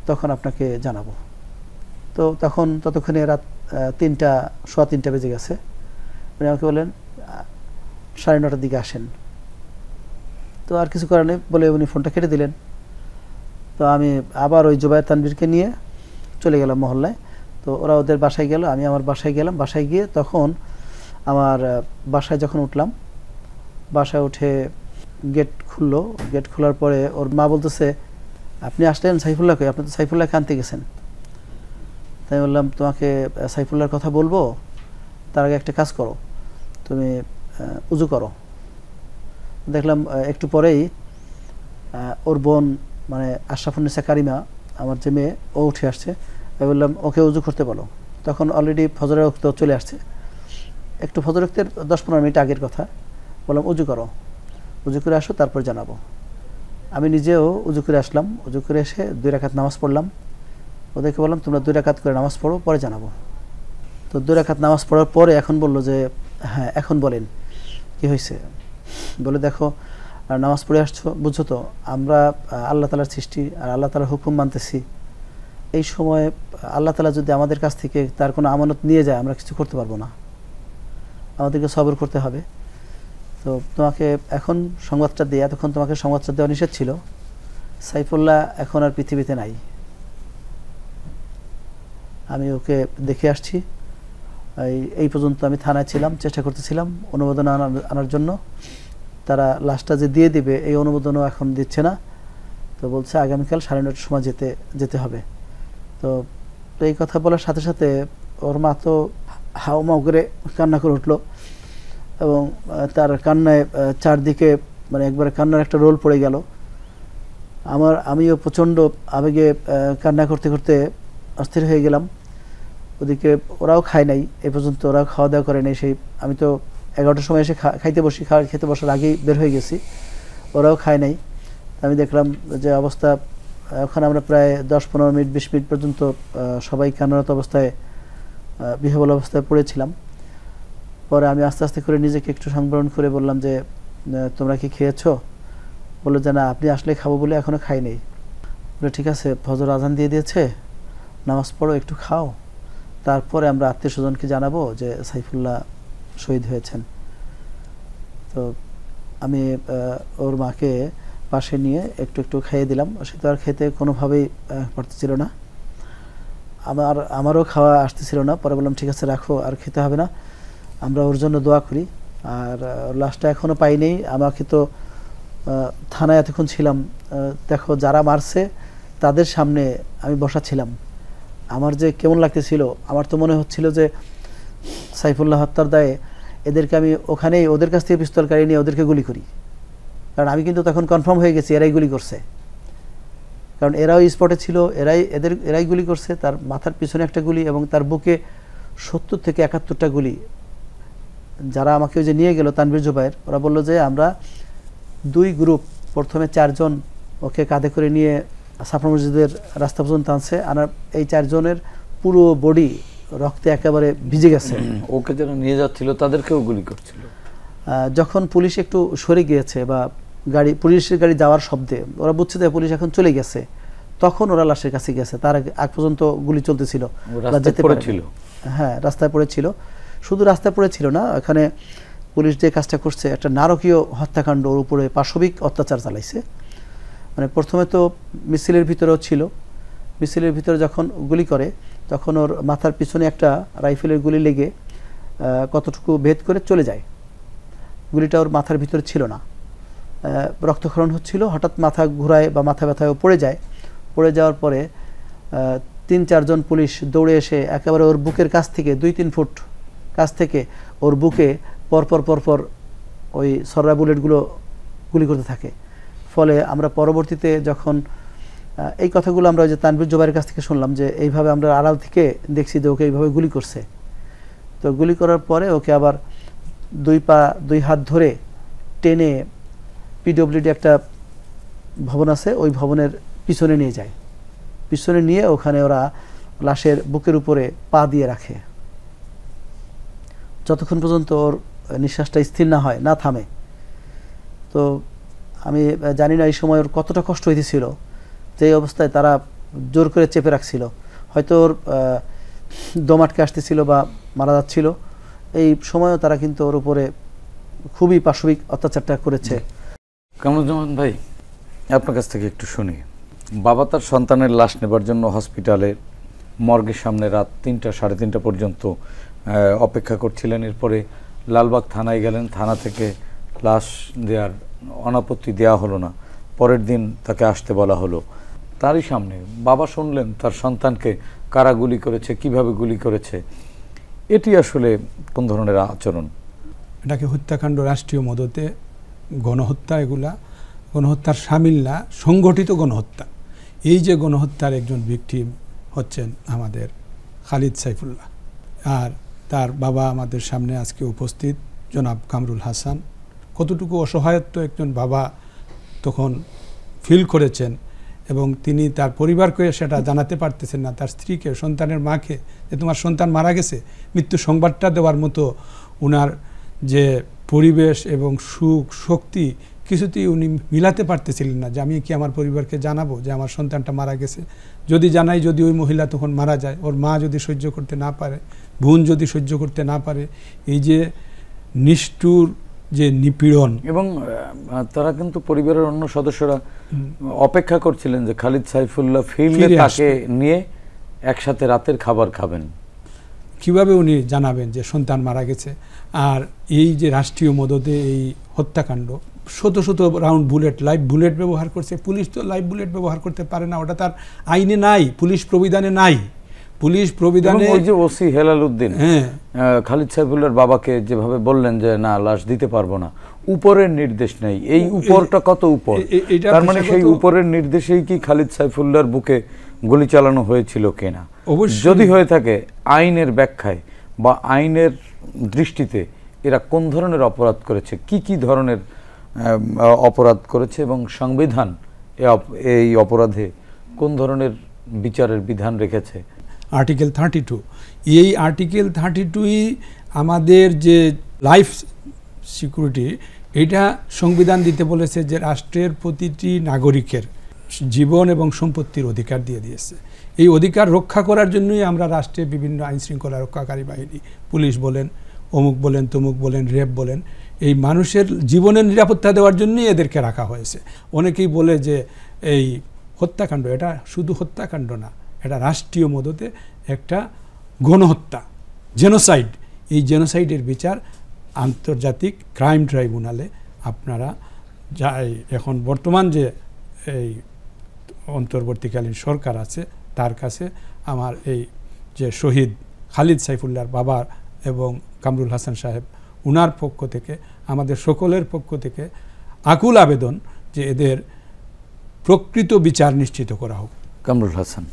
তখন আপনাকে জানাবো। তো তখন ততক্ষণে রাত 3টা সোয়া 3টা বেজে গেছে। উনি আমাকে বলেন 9:30টার দিকে আসেন। তো আর কিছু করার নেই বলে উনি ফোনটা কেটে দিলেন। তো আমি আবার ওই জুবায়ের তানভীরকে নিয়ে চলে গেলাম মহল্লায়। তো ওরা ওদের বাসায় গেল, আমি আমার বাসায় গেলাম। বাসায় গিয়ে তখন আমার বাসায় যখন উঠলাম, বাসায় উঠে গেট খুললো, গেট খোলার পরে ওর মা বলতেছে আপনি আসলেন সাইফুল্লাহকে, আপনি তো সাইফুল্লাহকে আনতে গেছেন। তাই বললাম তোমাকে সাইফুল্লাহর কথা বলবো, তার আগে একটা কাজ করো, তুমি উজু করো। দেখলাম একটু পরেই ওর বোন মানে আশরাফুন্নেসা কারিমা আমার যে মেয়ে, ও উঠে আসছে। আমি বললাম ওকে উজু করতে বলো। তখন অলরেডি ফজরের ওয়াক্ত চলে আসছে, একটু ফজর ওয়াক্তের 10-15 মিনিট আগের কথা। বললাম উজু করো, উজু করে আসো তারপর জানাবো। আমি নিজেও উজু করে আসলাম, উজু করে এসে 2 রাকাত নামাজ পড়লাম। ওদেরকে বললাম তোমরা 2 রাকাত করে নামাজ পড়ো, পরে জানাবো। তো 2 রাকাত নামাজ পড়ার পরে এখন বললো যে হ্যাঁ এখন বলেন কি হয়েছে। বলে দেখো নামাজ পড়ে আসছো, বুঝছো তো আমরা আল্লাহ তাআলার সৃষ্টি আর আল্লাহ তাআলার হুকুম মানতেছি, এই সময় আল্লাহ তাআলা যদি আমাদের কাছ থেকে তার কোনো আমানত নিয়ে যায় আমরা কিছু করতে পারবো না, আমাদেরকে সবর করতে হবে। তো তোমাকে এখন সংবাদটা দিয়ে, এতক্ষণ তোমাকে সংবাদটা দেওয়া নিষেধ ছিল, সাইফুল্লাহ এখন আর পৃথিবীতে নাই, আমি ওকে দেখে আসছি। এই পর্যন্ত আমি থানায় ছিলাম, চেষ্টা করতেছিলাম অনুমোদন আনার জন্য, তারা লাশটা যে দিয়ে দিবে এই অনুমোদনও এখন দিচ্ছে না। তো বলছে আগামীকাল 9:30টার সময় যেতে হবে। তো এই কথা বলার সাথে সাথে ওর মা তো হাওমাও করে কান্না করে উঠলো, এবং তার কান্নায় চারদিকে মানে একবারে কান্নার একটা রোল পড়ে গেল। আমিও প্রচণ্ড আবেগে কান্না করতে করতে অস্থির হয়ে গেলাম। ওদিকে ওরাও খায় নাই, এ পর্যন্ত ওরাও খাওয়া দাওয়া করে নাই। সেই আমি তো 11টার সময় এসে খেতে বসার আগেই বের হয়ে গেছি, ওরাও খায় নাই। আমি দেখলাম যে অবস্থা, ওখানে আমরা প্রায় 10-15 মিনিট 20 মিনিট পর্যন্ত সবাই কান্নারত অবস্থায় বিহ্বল অবস্থায় পড়েছিলাম। পরে আমি আস্তে আস্তে করে নিজেকে একটু সংবরণ করে বললাম যে তোমরা কি খেয়েছো? বললো যে না, আপনি আসলে খাবো বলে এখনো খাই নেই। বলে ঠিক আছে, ফজর আজান দিয়ে দিয়েছে, নামাজ পড়ো, একটু খাও, তারপরে আমরা আত্মীয় স্বজনকে জানাবো যে সাইফুল্লাহ শহীদ হয়েছেন। তো আমি ওর মাকে পাশে নিয়ে একটু একটু খাইয়ে দিলাম। সে তো আর খেতে কোনোভাবেই পারতেছিল না, আমারও খাওয়া আসতেছিল না। পরে বললাম ঠিক আছে রাখো, আর খেতে হবে না, আমরা ওর জন্য দোয়া করি। আর লাশটা এখনও পাইনি। আমাকে তো থানায় এতক্ষণ ছিলাম, দেখো যারা মারছে তাদের সামনে আমি বসা ছিলাম। আমার যে কেমন লাগতেছিল, আমার তো মনে হচ্ছিল যে সাইফুল্লাহ হত্যার দায়ে এদেরকে আমি ওখানেই ওদের কাছ থেকে পিস্তল কাড়িয়ে নিয়ে ওদেরকে গুলি করি। কারণ আমি কিন্তু তখন কনফার্ম হয়ে গেছি এরাই গুলি করছে, কারণ এরাও স্পটে ছিল, এরাই গুলি করছে। তার মাথার পিছনে একটা গুলি এবং তার বুকে 70 থেকে 71টা গুলি। যারা আমাকে ওই যে নিয়ে গেল তানভীর জুবায়ের, ওরা বললো যে আমরা 2 গ্রুপ, প্রথমে 4 জন ওকে কাঁধে করে নিয়ে সাফর মসজিদের রাস্তা পর্যন্ত আনছে। আনার এই 4 জনের পুরো বডি রক্তে একেবারে ভিজে গেছে। ওকে যারা নিয়ে যাচ্ছিল তাদেরকেও গুলি করছিল। যখন পুলিশ একটু সরে গিয়েছে বা পুলিশের গাড়ি যাওয়ার শব্দে ওরা বুঝছে যে পুলিশ এখন চলে গেছে, তখন ওরা লাশের কাছে গেছে। তার আগ পর্যন্ত গুলি চলতেছিল, যেতে পারেছিল। হ্যাঁ, রাস্তায় পড়েছিল। শুধু রাস্তায় পড়েছিল না, এখানে পুলিশ যে কাজটা করছে, একটা নারকীয় হত্যাকাণ্ড ওর উপরে পাশবিক অত্যাচার চালাইছে। মানে প্রথমে তো মিছিলের ভিতরেও ছিল, মিছিলের ভিতরে যখন গুলি করে তখন ওর মাথার পিছনে একটা রাইফেলের গুলি লেগে কতটুকু ভেদ করে চলে যায়। গুলিটা ওর মাথার ভিতরে ছিল না, রক্তক্ষরণ হচ্ছিল, হঠাৎ মাথা ঘুরায় বা মাথা ব্যথায় পড়ে যায়। পড়ে যাওয়ার পরে 3-4 জন পুলিশ দৌড়ে এসে একেবারে ওর বুকের কাছ থেকে 2-3 ফুট কাছ থেকে ওর বুকে পরপর ওই সররা বুলেটগুলো গুলি করতে থাকে। ফলে আমরা পরবর্তীতে যখন এই কথাগুলো আমরা ওই যে তানভীর জুবায়ের কাছ থেকে শুনলাম যে এইভাবে আমরা আড়াল থেকে দেখছি যে ওকে এইভাবে গুলি করছে। তো গুলি করার পরে ওকে আবার 2 হাত ধরে টেনে পিডব্লিউডি একটা ভবন আছে, ওই ভবনের পিছনে নিয়ে যায়। পিছনে নিয়ে ওখানে ওরা লাশের বুকের উপরে পা দিয়ে রাখে যতক্ষণ পর্যন্ত ওর নিঃশ্বাসটা স্থির না হয়, না থামে। তো আমি জানি না এই সময় ওর কতটা কষ্ট হইতেছিল, যে অবস্থায় তারা জোর করে চেপে রাখছিল। হয়তো ওর দম আটকে আসতেছিল বা মারা যাচ্ছিল, এই সময়ও তারা কিন্তু ওর উপরে খুবই পাশবিক অত্যাচারটা করেছে। কামরুজ্জামান ভাই, আপনার কাছ থেকে একটু শুনি। বাবা তার সন্তানের লাশ নেবার জন্য হসপিটালের মর্গের সামনে রাত 3টা, 3:30 পর্যন্ত অপেক্ষা করছিলেন। এরপরে লালবাগ থানায় গেলেন, থানা থেকে লাশ দেওয়ার অনাপত্তি দেওয়া হলো না। পরের দিন তাকে আসতে বলা হলো। তারই সামনে বাবা শুনলেন তার সন্তানকে কারা গুলি করেছে, কিভাবে গুলি করেছে। এটি আসলে কোন ধরনের আচরণ? এটাকে হত্যাকাণ্ড, রাষ্ট্রীয় মদতে গণহত্যা। এগুলা গণহত্যার সামিল না, সংগঠিত গণহত্যা। এই যে গণহত্যার একজন ভিকটিম হচ্ছেন আমাদের খালিদ সাইফুল্লাহ, আর তার বাবা আমাদের সামনে আজকে উপস্থিত জনাব কামরুল হাসান। কতটুকু অসহায়ত্ব একজন বাবা তখন ফিল করেছেন, এবং তিনি তার পরিবারকে সেটা জানাতে পারতেছেন না, তার স্ত্রীকে, সন্তানের মাকে, যে তোমার সন্তান মারা গেছে। মৃত্যু সংবাদটা দেওয়ার মতো উনার যে পরিবেশ এবং সুখ শক্তি কিছুতেই উনি মিলাতে পারতেছিলেন না, যে আমি কি আমার পরিবারকে জানাবো যে আমার সন্তানটা মারা গেছে। যদি জানাই, যদি ওই মহিলা তখন মারা যায়, ওর মা যদি সহ্য করতে না পারে, বোন যদি সহ্য করতে না পারে, এই যে নিষ্ঠুর যে নিপীড়ন। এবং তারা কিন্তু পরিবারের অন্য সদস্যরা অপেক্ষা করছিলেন যে খালিদ সাইফুল্লাহ ফিরলে তাকে নিয়ে একসাথে রাতের খাবার খাবেন। কিভাবে উনি জানাবেন যে সন্তান মারা গেছে? আর এই যে রাষ্ট্রীয় মদতে এই হত্যাকাণ্ড, শত রাউন্ড বুলেট, লাইভ বুলেট ব্যবহার করছে। পুলিশ তো লাইভ বুলেট ব্যবহার করতে পারে না, ওটা তার আইনে নাই, পুলিশ প্রবিধানে নাই। পুলিশ প্রবিধানে ওই যে ওসি হেলাল উদ্দিন খালিদ সাইফুল্লাহর বাবাকে যেভাবে বললেন যে না, লাশ দিতে পারবো না, উপরের নির্দেশ নেই। এই উপরটা কত উপর? তার মানে সেই উপরের নির্দেশেই কি খালিদ সাইফুল্লাহর বুকে গুলি চালানো হয়েছিল কিনা? যদি হয়ে থাকে, আইনের ব্যাখ্যায় বা আইনের দৃষ্টিতে এরা কোন ধরনের অপরাধ করেছে, কি ধরনের অপরাধ করেছে, এবং সংবিধান এই অপরাধে কোন ধরনের বিচারের বিধান রেখেছে? আর্টিকেল 32, এই আর্টিকেল 32ই আমাদের যে লাইফ সিকিউরিটি, এটা সংবিধান দিতে বলেছে যে রাষ্ট্রের প্রতিটি নাগরিকের জীবন এবং সম্পত্তির অধিকার দিয়ে দিয়েছে। এই অধিকার রক্ষা করার জন্যই আমরা রাষ্ট্রে বিভিন্ন আইন শৃঙ্খলা রক্ষাকারী বাহিনী, পুলিশ বলেন, অমুক বলেন, তমুক বলেন, র্যাব বলেন, এই মানুষের জীবনের নিরাপত্তা দেওয়ার জন্যই এদেরকে রাখা হয়েছে। অনেকেই বলে যে এই হত্যাকাণ্ড, এটা শুধু হত্যাকাণ্ড না, এটা রাষ্ট্রীয় মদতে একটা গণহত্যা, জেনোসাইড। এই জেনোসাইডের বিচার আন্তর্জাতিক ক্রাইম ট্রাইব্যুনালে আপনারা এখন বর্তমান যে এই অন্তর্বর্তীকালীন সরকার আছে তার কাছে আমার এই যে শহীদ খালিদ সাইফুল্লাহর বাবা এবং কামরুল হাসান সাহেব, উনার পক্ষ থেকে, আমাদের সকলের পক্ষ থেকে আকুল আবেদন যে এদের প্রকৃত বিচার নিশ্চিত করা হোক। কামরুল হাসান,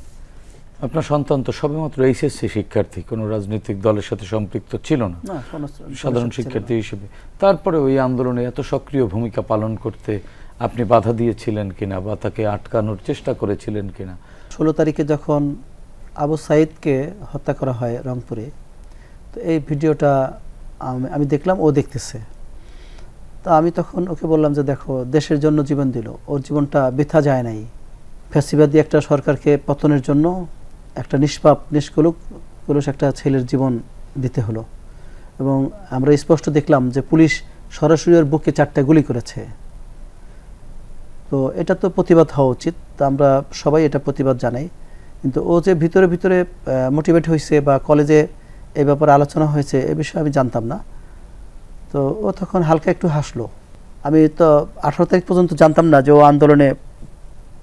আপনার সন্তান তো সবেমাত্র এইচএসসি শিক্ষার্থী, কোনো রাজনৈতিক দলের সাথে সম্পৃক্ত ছিল না, সাধারণ শিক্ষার্থী হিসেবে। তারপরে ওই আন্দোলনে এত সক্রিয় ভূমিকা পালন করতে আপনি বাধা দিয়েছিলেন কিনা বা তাকে আটকানোর চেষ্টা করেছিলেন কিনা? 16 তারিখে যখন আবু সাইদকে হত্যা করা হয় রংপুরে, তো এই ভিডিওটা আমি দেখলাম, ও দেখতেছে। তো আমি তখন ওকে বললাম যে দেখো, দেশের জন্য জীবন দিল, ওর জীবনটা বৃথা যায় নাই। ফ্যাসিবাদী একটা সরকারকে পতনের জন্য একটা নিষ্পাপ নিষ্কলুষ একটা ছেলের জীবন দিতে হলো। এবং আমরা স্পষ্ট দেখলাম যে পুলিশ সরাসরি ওর বুকে 4টা গুলি করেছে। তো এটা তো প্রতিবাদ হওয়া উচিত, তো আমরা সবাই এটা প্রতিবাদ জানাই। কিন্তু ও যে ভিতরে ভিতরে মোটিভেট হয়েছে বা কলেজে এই ব্যাপারে আলোচনা হয়েছে, এ বিষয়ে আমি জানতাম না। তো ও তখন হালকা একটু হাসলো। আমি তো 18 তারিখ পর্যন্ত জানতাম না যে ও আন্দোলনে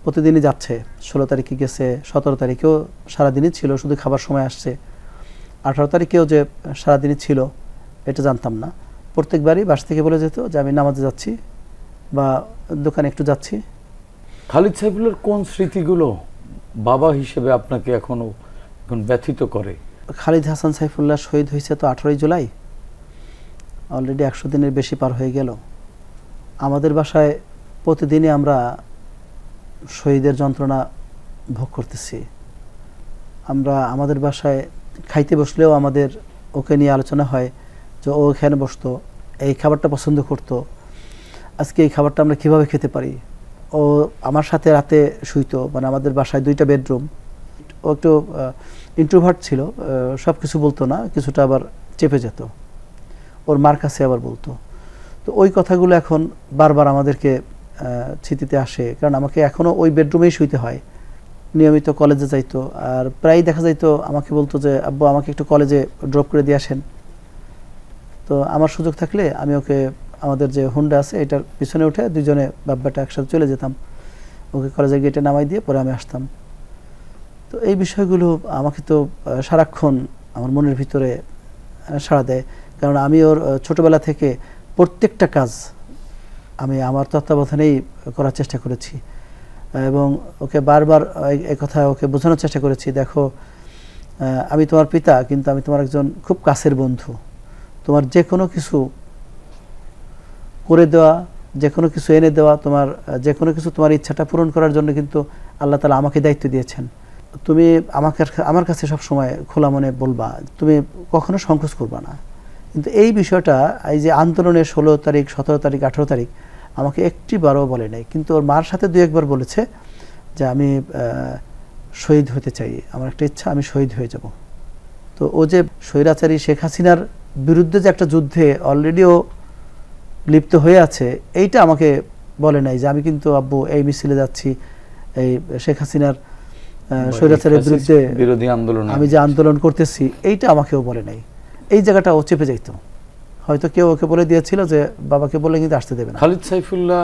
প্রতিদিনই যাচ্ছে। 16 তারিখে গেছে, 17 তারিখেও সারাদিনই ছিল, শুধু খাবার সময় আসছে। 18 তারিখেও যে সারাদিনই ছিল এটা জানতাম না। প্রত্যেকবারই বাস থেকে বলে যেত যে আমি নামাজে যাচ্ছি বা দোকানে একটু যাচ্ছি। খালিদ সাইফুল্লাহর কোন স্মৃতিগুলো বাবা হিসেবে আপনাকে এখন ব্যথিত করে? খালিদ হাসান সাইফুল্লাহ শহীদ হয়েছে তো 18ই জুলাই, অলরেডি 100 দিনের বেশি পার হয়ে গেল। আমাদের বাসায় প্রতিদিনই আমরা শহীদের যন্ত্রণা ভোগ করতেছি। আমরা আমাদের বাসায় খাইতে বসলেও আমাদের ওকে নিয়ে আলোচনা হয় যে ও এখানে বসতো, এই খাবারটা পছন্দ করতো, আজকে এই খাবারটা আমরা কিভাবে খেতে পারি। ও আমার সাথে রাতে শুইতো, মানে আমাদের বাসায় 2টা বেডরুম। ও একটু ইন্ট্রোভার্ট ছিল, সব কিছু বলতো না, কিছুটা আবার চেপে যেত, ওর মার কাছে আবার বলতো। তো ওই কথাগুলো এখন বারবার আমাদেরকে স্মৃতিতে আসে, কারণ আমাকে এখনও ওই বেডরুমেই শুইতে হয়। নিয়মিত কলেজে যাইতো, আর প্রায়ই দেখা যাইতো আমাকে বলতো যে আব্বু আমাকে একটু কলেজে ড্রপ করে দিয়ে আসেন। তো আমার সুযোগ থাকলে আমি ওকে, আমাদের যে হুন্ডা আছে এটার পিছনে উঠে দুজনে বাব্বাটা একসাথে চলে যেতাম, ওকে কলেজের গেটে নামাই দিয়ে পরে আমি আসতাম। তো এই বিষয়গুলো আমাকে তো সারাক্ষণ আমার মনের ভিতরে সাড়া দেয়, কারণ আমি ওর ছোটবেলা থেকে প্রত্যেকটা কাজ আমি আমার তত্ত্বাবধানেই করার চেষ্টা করেছি এবং ওকে বারবার এই কথা ওকে বোঝানোর চেষ্টা করেছি, দেখো আমি তোমার পিতা, কিন্তু আমি তোমার একজন খুব কাছের বন্ধু। তোমার যে কোনো কিছু করে দেওয়া, যে কোনো কিছু এনে দেওয়া, তোমার যে কোনো কিছু তোমার ইচ্ছাটা পূরণ করার জন্য কিন্তু আল্লাহ তাআলা আমাকে দায়িত্ব দিয়েছেন। তুমি আমার কাছে সব সময় খোলা মনে বলবা, তুমি কখনো সংকোচ করবা না। কিন্তু এই বিষয়টা, এই যে আন্দোলনের 16 তারিখ, 17 তারিখ, 18 তারিখ আমাকে একটিবারও বলে নাই, কিন্তু ওর মার সাথে 2-1 বার বলেছে যে আমি শহীদ হতে চাই, আমার একটা ইচ্ছা, আমি শহীদ হয়ে যাব। তো ও যে স্বৈরাচারী শেখ হাসিনার বিরুদ্ধে যে একটা যুদ্ধে অলরেডিও লিপ্ত হয়ে আছে, এইটা আমাকে বলে নাই যে আমি কিন্তু আব্বু এই মিছিলে যাচ্ছি, এই শেখ হাসিনার স্বৈরাচারের বিরুদ্ধে বিরোধী আন্দোলন আমি যে আন্দোলন করতেছি, এইটা আমাকেও বলে নাই। এই জায়গাটা ও চেপে যাইত, হয়তো কেউ ওকে বলে দিয়েছিল যে বাবাকে বলে কিন্তু আসতে দেবে না। খালিদ সাইফুল্লাহ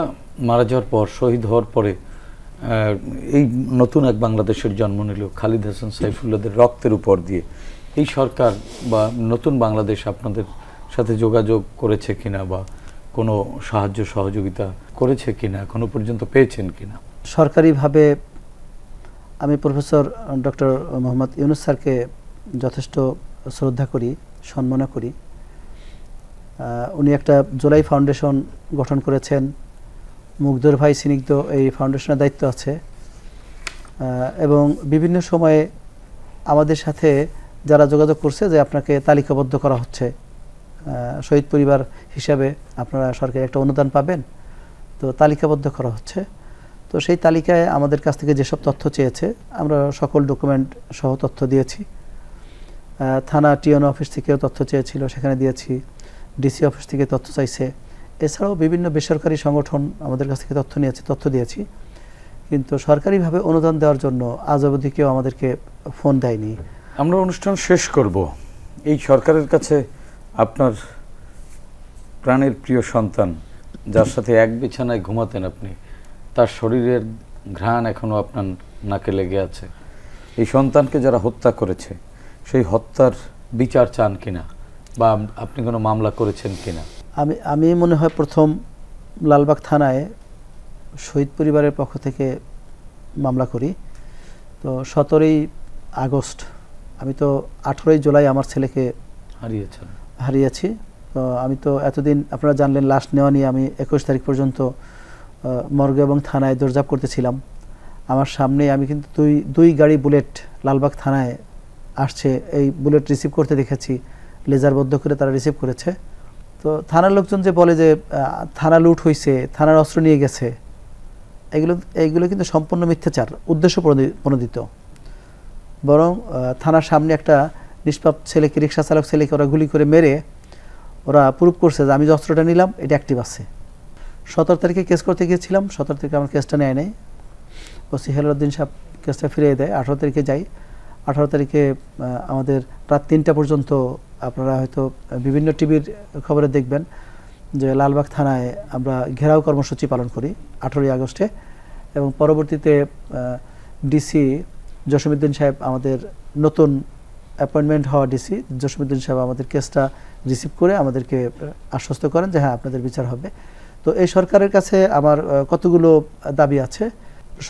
মারা যাওয়ার পর, শহীদ হওয়ার পরে এই নতুন এক বাংলাদেশের জন্ম নিল খালিদ হাসান সাইফুল্লাহদের রক্তের উপর দিয়ে। এই সরকার বা নতুন বাংলাদেশ আপনাদের সাথে যোগাযোগ করেছে কিনা বা কোনো সাহায্য সহযোগিতা করেছে কিনা, এখনো পর্যন্ত পেয়েছেন কিনা? সরকারিভাবে আমি প্রফেসর ডক্টর মোহাম্মদ ইউনুস স্যারকে যথেষ্ট শ্রদ্ধা করি, সম্মান করি। উনি একটা জুলাই ফাউন্ডেশন গঠন করেছেন, মুগ্ধর ভাই স্নিগ্ধ এই ফাউন্ডেশনের দায়িত্ব আছে, এবং বিভিন্ন সময়ে আমাদের সাথে যারা যোগাযোগ করছে যে আপনাকে তালিকাবদ্ধ করা হচ্ছে শহীদ পরিবার হিসাবে আপনারা সরকারি একটা অনুদান পাবেন, তো তালিকাবদ্ধ করা হচ্ছে। তো সেই তালিকায় আমাদের কাছ থেকে যেসব তথ্য চেয়েছে আমরা সকল ডকুমেন্ট সহ তথ্য দিয়েছি। থানা টিএনও অফিস থেকেও তথ্য চেয়েছিল, সেখানে দিয়েছি। ডিসি অফিস থেকে তথ্য চাইছে, এছাড়াও বিভিন্ন বেসরকারি সংগঠন আমাদের কাছ থেকে তথ্য দিয়েছি, কিন্তু সরকারিভাবে অনুদান দেওয়ার জন্য আজ অবধি কেউ আমাদেরকে ফোন দেয়নি। আমরা অনুষ্ঠান শেষ করব। এই সরকারের কাছে আপনার প্রাণের প্রিয় সন্তান, যার সাথে এক বিছানায় ঘুমাতেন আপনি, তার শরীরের ঘ্রাণ এখনো আপনার নাকে লেগে আছে, এই সন্তানকে যারা হত্যা করেছে সেই হত্যার বিচার চান কিনা, বা আপনি কোনো মামলা করেছেন কিনা? আমি মনে হয় প্রথম লালবাগ থানায় শহীদ পরিবারের পক্ষ থেকে মামলা করি। তো 17ই আগস্ট, আমি তো 18ই জুলাই আমার ছেলেকে হারিয়েছি। তো আমি তো এতদিন আপনারা জানলেন লাশ নেওয়া নিয়ে আমি 21 তারিখ পর্যন্ত মর্গে এবং থানায় দৌড়ঝাঁপ করতেছিলাম। আমার সামনে আমি কিন্তু দুই গাড়ি বুলেট লালবাগ থানায় আসছে, এই বুলেট রিসিভ করতে দেখেছি, লেজারবদ্ধ করে তারা রিসিভ করেছে। তো থানার লোকজন যে বলে যে থানা লুট হয়েছে, থানার অস্ত্র নিয়ে গেছে, এইগুলো কিন্তু সম্পূর্ণ মিথ্যাচার, উদ্দেশ্য প্রণোদিত। বরং থানার সামনে একটা নিষ্পাপ ছেলেকে, রিক্সা চালক ছেলেকে ওরা গুলি করে মেরে ওরা প্রুভ করছে যে আমি যে অস্ত্রটা নিলাম এটা অ্যাক্টিভ আছে। 17 তারিখে কেস করতে গিয়েছিলাম, 17 তারিখে আমার কেসটা নেয় নাই, ওসি হেলালুদ্দিন সাহেব কেসটা ফিরিয়ে দেয়। 18 তারিখে যাই, 18 তারিখে আমাদের রাত 3টা পর্যন্ত, আপনারা হয়তো বিভিন্ন টিভির খবরে দেখবেন যে লালবাগ থানায় আমরা ঘেরাও কর্মসূচি পালন করি 18ই আগস্টে। এবং পরবর্তীতে ডিসি জসীমউদ্দিন সাহেব, আমাদের নতুন অ্যাপয়েন্টমেন্ট হওয়া ডিসি জসীমউদ্দিন সাহেব আমাদের কেসটা রিসিভ করে আমাদেরকে আশ্বস্ত করেন যে হ্যাঁ আপনাদের বিচার হবে। তো এই সরকারের কাছে আমার কতগুলো দাবি আছে।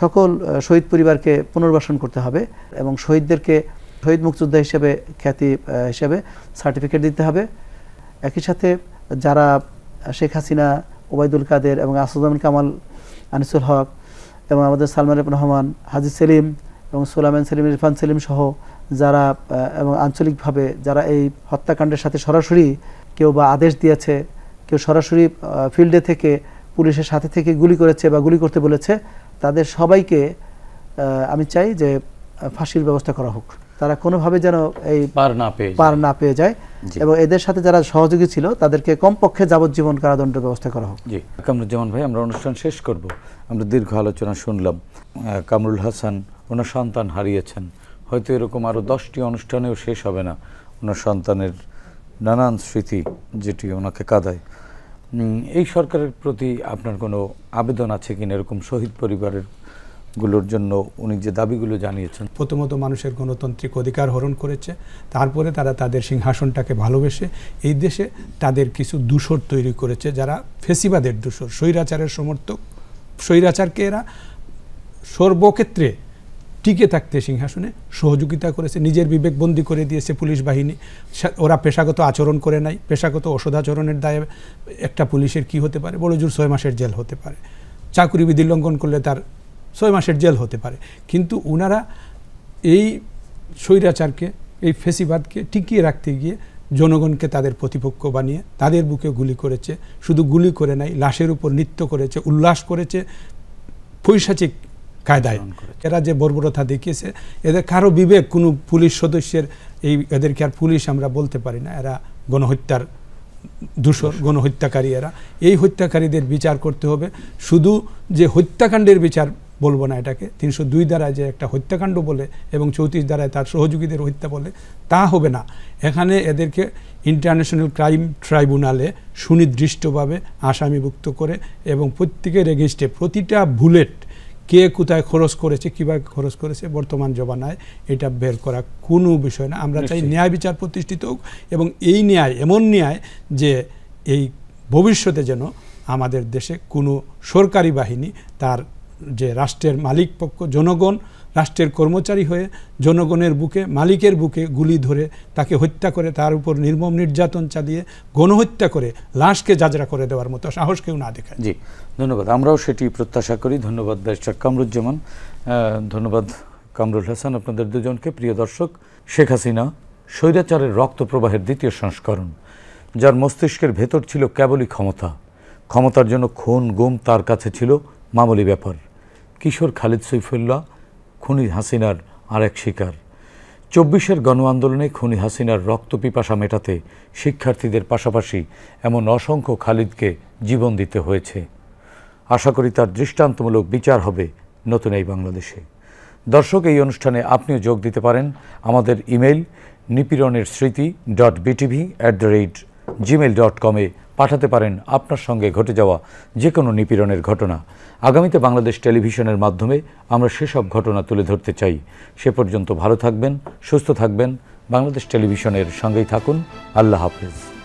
সকল শহীদ পরিবারকে পুনর্বাসন করতে হবে এবং শহীদদেরকে শহীদ মুক্তিযোদ্ধা হিসেবে খ্যাতি হিসেবে সার্টিফিকেট দিতে হবে। একই সাথে যারা শেখ হাসিনা, ওবায়দুল কাদের এবং আসাদুজ্জামান কামাল, আনিসুল হক এবং আমাদের সালমান রহমান, হাজি সেলিম এবং সুলাইমান সেলিম, ইরফান সেলিম সহ যারা এবং আঞ্চলিকভাবে যারা এই হত্যাকাণ্ডের সাথে সরাসরি কেউ বা আদেশ দিয়েছে, কেউ সরাসরি ফিল্ডে থেকে পুলিশের সাথে থেকে গুলি করেছে বা গুলি করতে বলেছে, তাদের সবাইকে আমি চাই যে ফাঁসির ব্যবস্থা করা হোক। তারা কোনোভাবে যেন এই পার না পেয়ে যায় এবং এদের সাথে যারা সহযোগী ছিল তাদেরকে কমপক্ষে যাবজ্জীবন কারাদণ্ডের ব্যবস্থা করা হোক। জি, কামরুজ্জামান ভাই, আমরা অনুষ্ঠান শেষ করব। আমরা দীর্ঘ আলোচনা শুনলাম। কামরুল হাসান ওনার সন্তান হারিয়েছেন, হয়তো এরকম আরও 10টি অনুষ্ঠানেও শেষ হবে না ওনার সন্তানের নানান স্মৃতি যেটি ওনাকে কাঁদায়। এই সরকারের প্রতি আপনার কোনো আবেদন আছে কিনা, এরকম শহীদ পরিবারের গুলোর জন্য উনি যে দাবিগুলো জানিয়েছেন? প্রথমত মানুষের গণতান্ত্রিক অধিকার হরণ করেছে, তারপরে তারা তাদের সিংহাসনটাকে ভালোবেসে এই দেশে তাদের কিছু দূষর তৈরি করেছে, যারা ফেসিবাদের দূষর, স্বৈরাচারের সমর্থক। স্বৈরাচারকে এরা সর্বক্ষেত্রে টিকে থাকতে সিংহাসনে সহযোগিতা করেছে, নিজের বিবেকবন্দি করে দিয়েছে পুলিশ বাহিনী। ওরা পেশাগত আচরণ করে নাই, পেশাগত অসদাচরণের দায়ে একটা পুলিশের কি হতে পারে, বড় জোর 6 মাসের জেল হতে পারে, চাকরি বিধি লঙ্ঘন করলে তার 6 মাসের জেল হতে পারে। কিন্তু ওনারা এই স্বৈরাচারকে, এই ফেসিবাদকে টিকিয়ে রাখতে গিয়ে জনগণকে তাদের প্রতিপক্ষ বানিয়ে তাদের বুকে গুলি করেছে। শুধু গুলি করে নাই, লাশের উপর নৃত্য করেছে, উল্লাস করেছে পৈশাচিক কায়দায়। এরা যে বর্বরতা দেখিয়েছে, এদের কারো বিবেক, কোনো পুলিশ সদস্যের, এদেরকে আর পুলিশ আমরা বলতে পারি না, এরা গণহত্যার দূষর, গণহত্যাকারী এরা। এই হত্যাকারীদের বিচার করতে হবে। শুধু যে হত্যাকাণ্ডের বিচার বলবো না, এটাকে 302 দ্বারায় যে একটা হত্যাকাণ্ড বলে এবং 34 দ্বারায় তার সহযোগীদের হত্যা বলে তা হবে না। এখানে এদেরকে ইন্টারন্যাশনাল ক্রাইম ট্রাইব্যুনালে সুনির্দিষ্টভাবে আসামিভুক্ত করে এবং প্রত্যেকের এগেইনস্টে প্রতিটা বুলেট কে কোথায় খরচ করেছে, কীভাবে খরচ করেছে, বর্তমান জমানায় এটা বের করা কোনো বিষয় না। আমরা চাই ন্যায় বিচার প্রতিষ্ঠিত হোক এবং এই ন্যায় এমন ন্যায় যে এই ভবিষ্যতে যেন আমাদের দেশে কোনো সরকারি বাহিনী তার যে রাষ্ট্রের মালিক পক্ষ জনগণ, রাষ্ট্রের কর্মচারী হয়ে জনগণের বুকে, মালিকের বুকে গুলি ধরে তাকে হত্যা করে, তার উপর নির্মম নির্যাতন চালিয়ে গণহত্যা করে লাশকে যাজরা করে দেওয়ার মতো সাহস কেউ না দেখায়। জি, ধন্যবাদ। আমরাও সেটি প্রত্যাশা করি। ধন্যবাদ ব্যারিস্টার কামরুজ্জামান, ধন্যবাদ কামরুল হাসান, আপনাদের দুজনকে। প্রিয় দর্শক, শেখ হাসিনা স্বৈরাচারের রক্ত প্রবাহের দ্বিতীয় সংস্করণ যার মস্তিষ্কের ভেতর ছিল কেবলই ক্ষমতা। ক্ষমতার জন্য খুন গুম তার কাছে ছিল মামুলি ব্যাপার। কিশোর খালিদ সৈফুল্লাহ খুনি হাসিনার আরেক শিকার। ২৪-এর গণ আন্দোলনে খুনি হাসিনার রক্তপিপাসা মেটাতে শিক্ষার্থীদের পাশাপাশি এমন অসংখ্য খালিদকে জীবন দিতে হয়েছে। আশা করি তার দৃষ্টান্তমূলক বিচার হবে নতুন এই বাংলাদেশে। দর্শক, এই অনুষ্ঠানে আপনিও যোগ দিতে পারেন। আমাদের ইমেইল nipironersriti.btv@gmail.com-এ পাঠাতে পারেন আপনার সঙ্গে ঘটে যাওয়া যে কোনো নিপীড়নের ঘটনা। আগামীতে বাংলাদেশ টেলিভিশনের মাধ্যমে আমরা সেসব ঘটনা তুলে ধরতে চাই। সে পর্যন্ত ভালো থাকবেন, সুস্থ থাকবেন। বাংলাদেশ টেলিভিশনের সঙ্গেই থাকুন। আল্লাহ হাফেজ।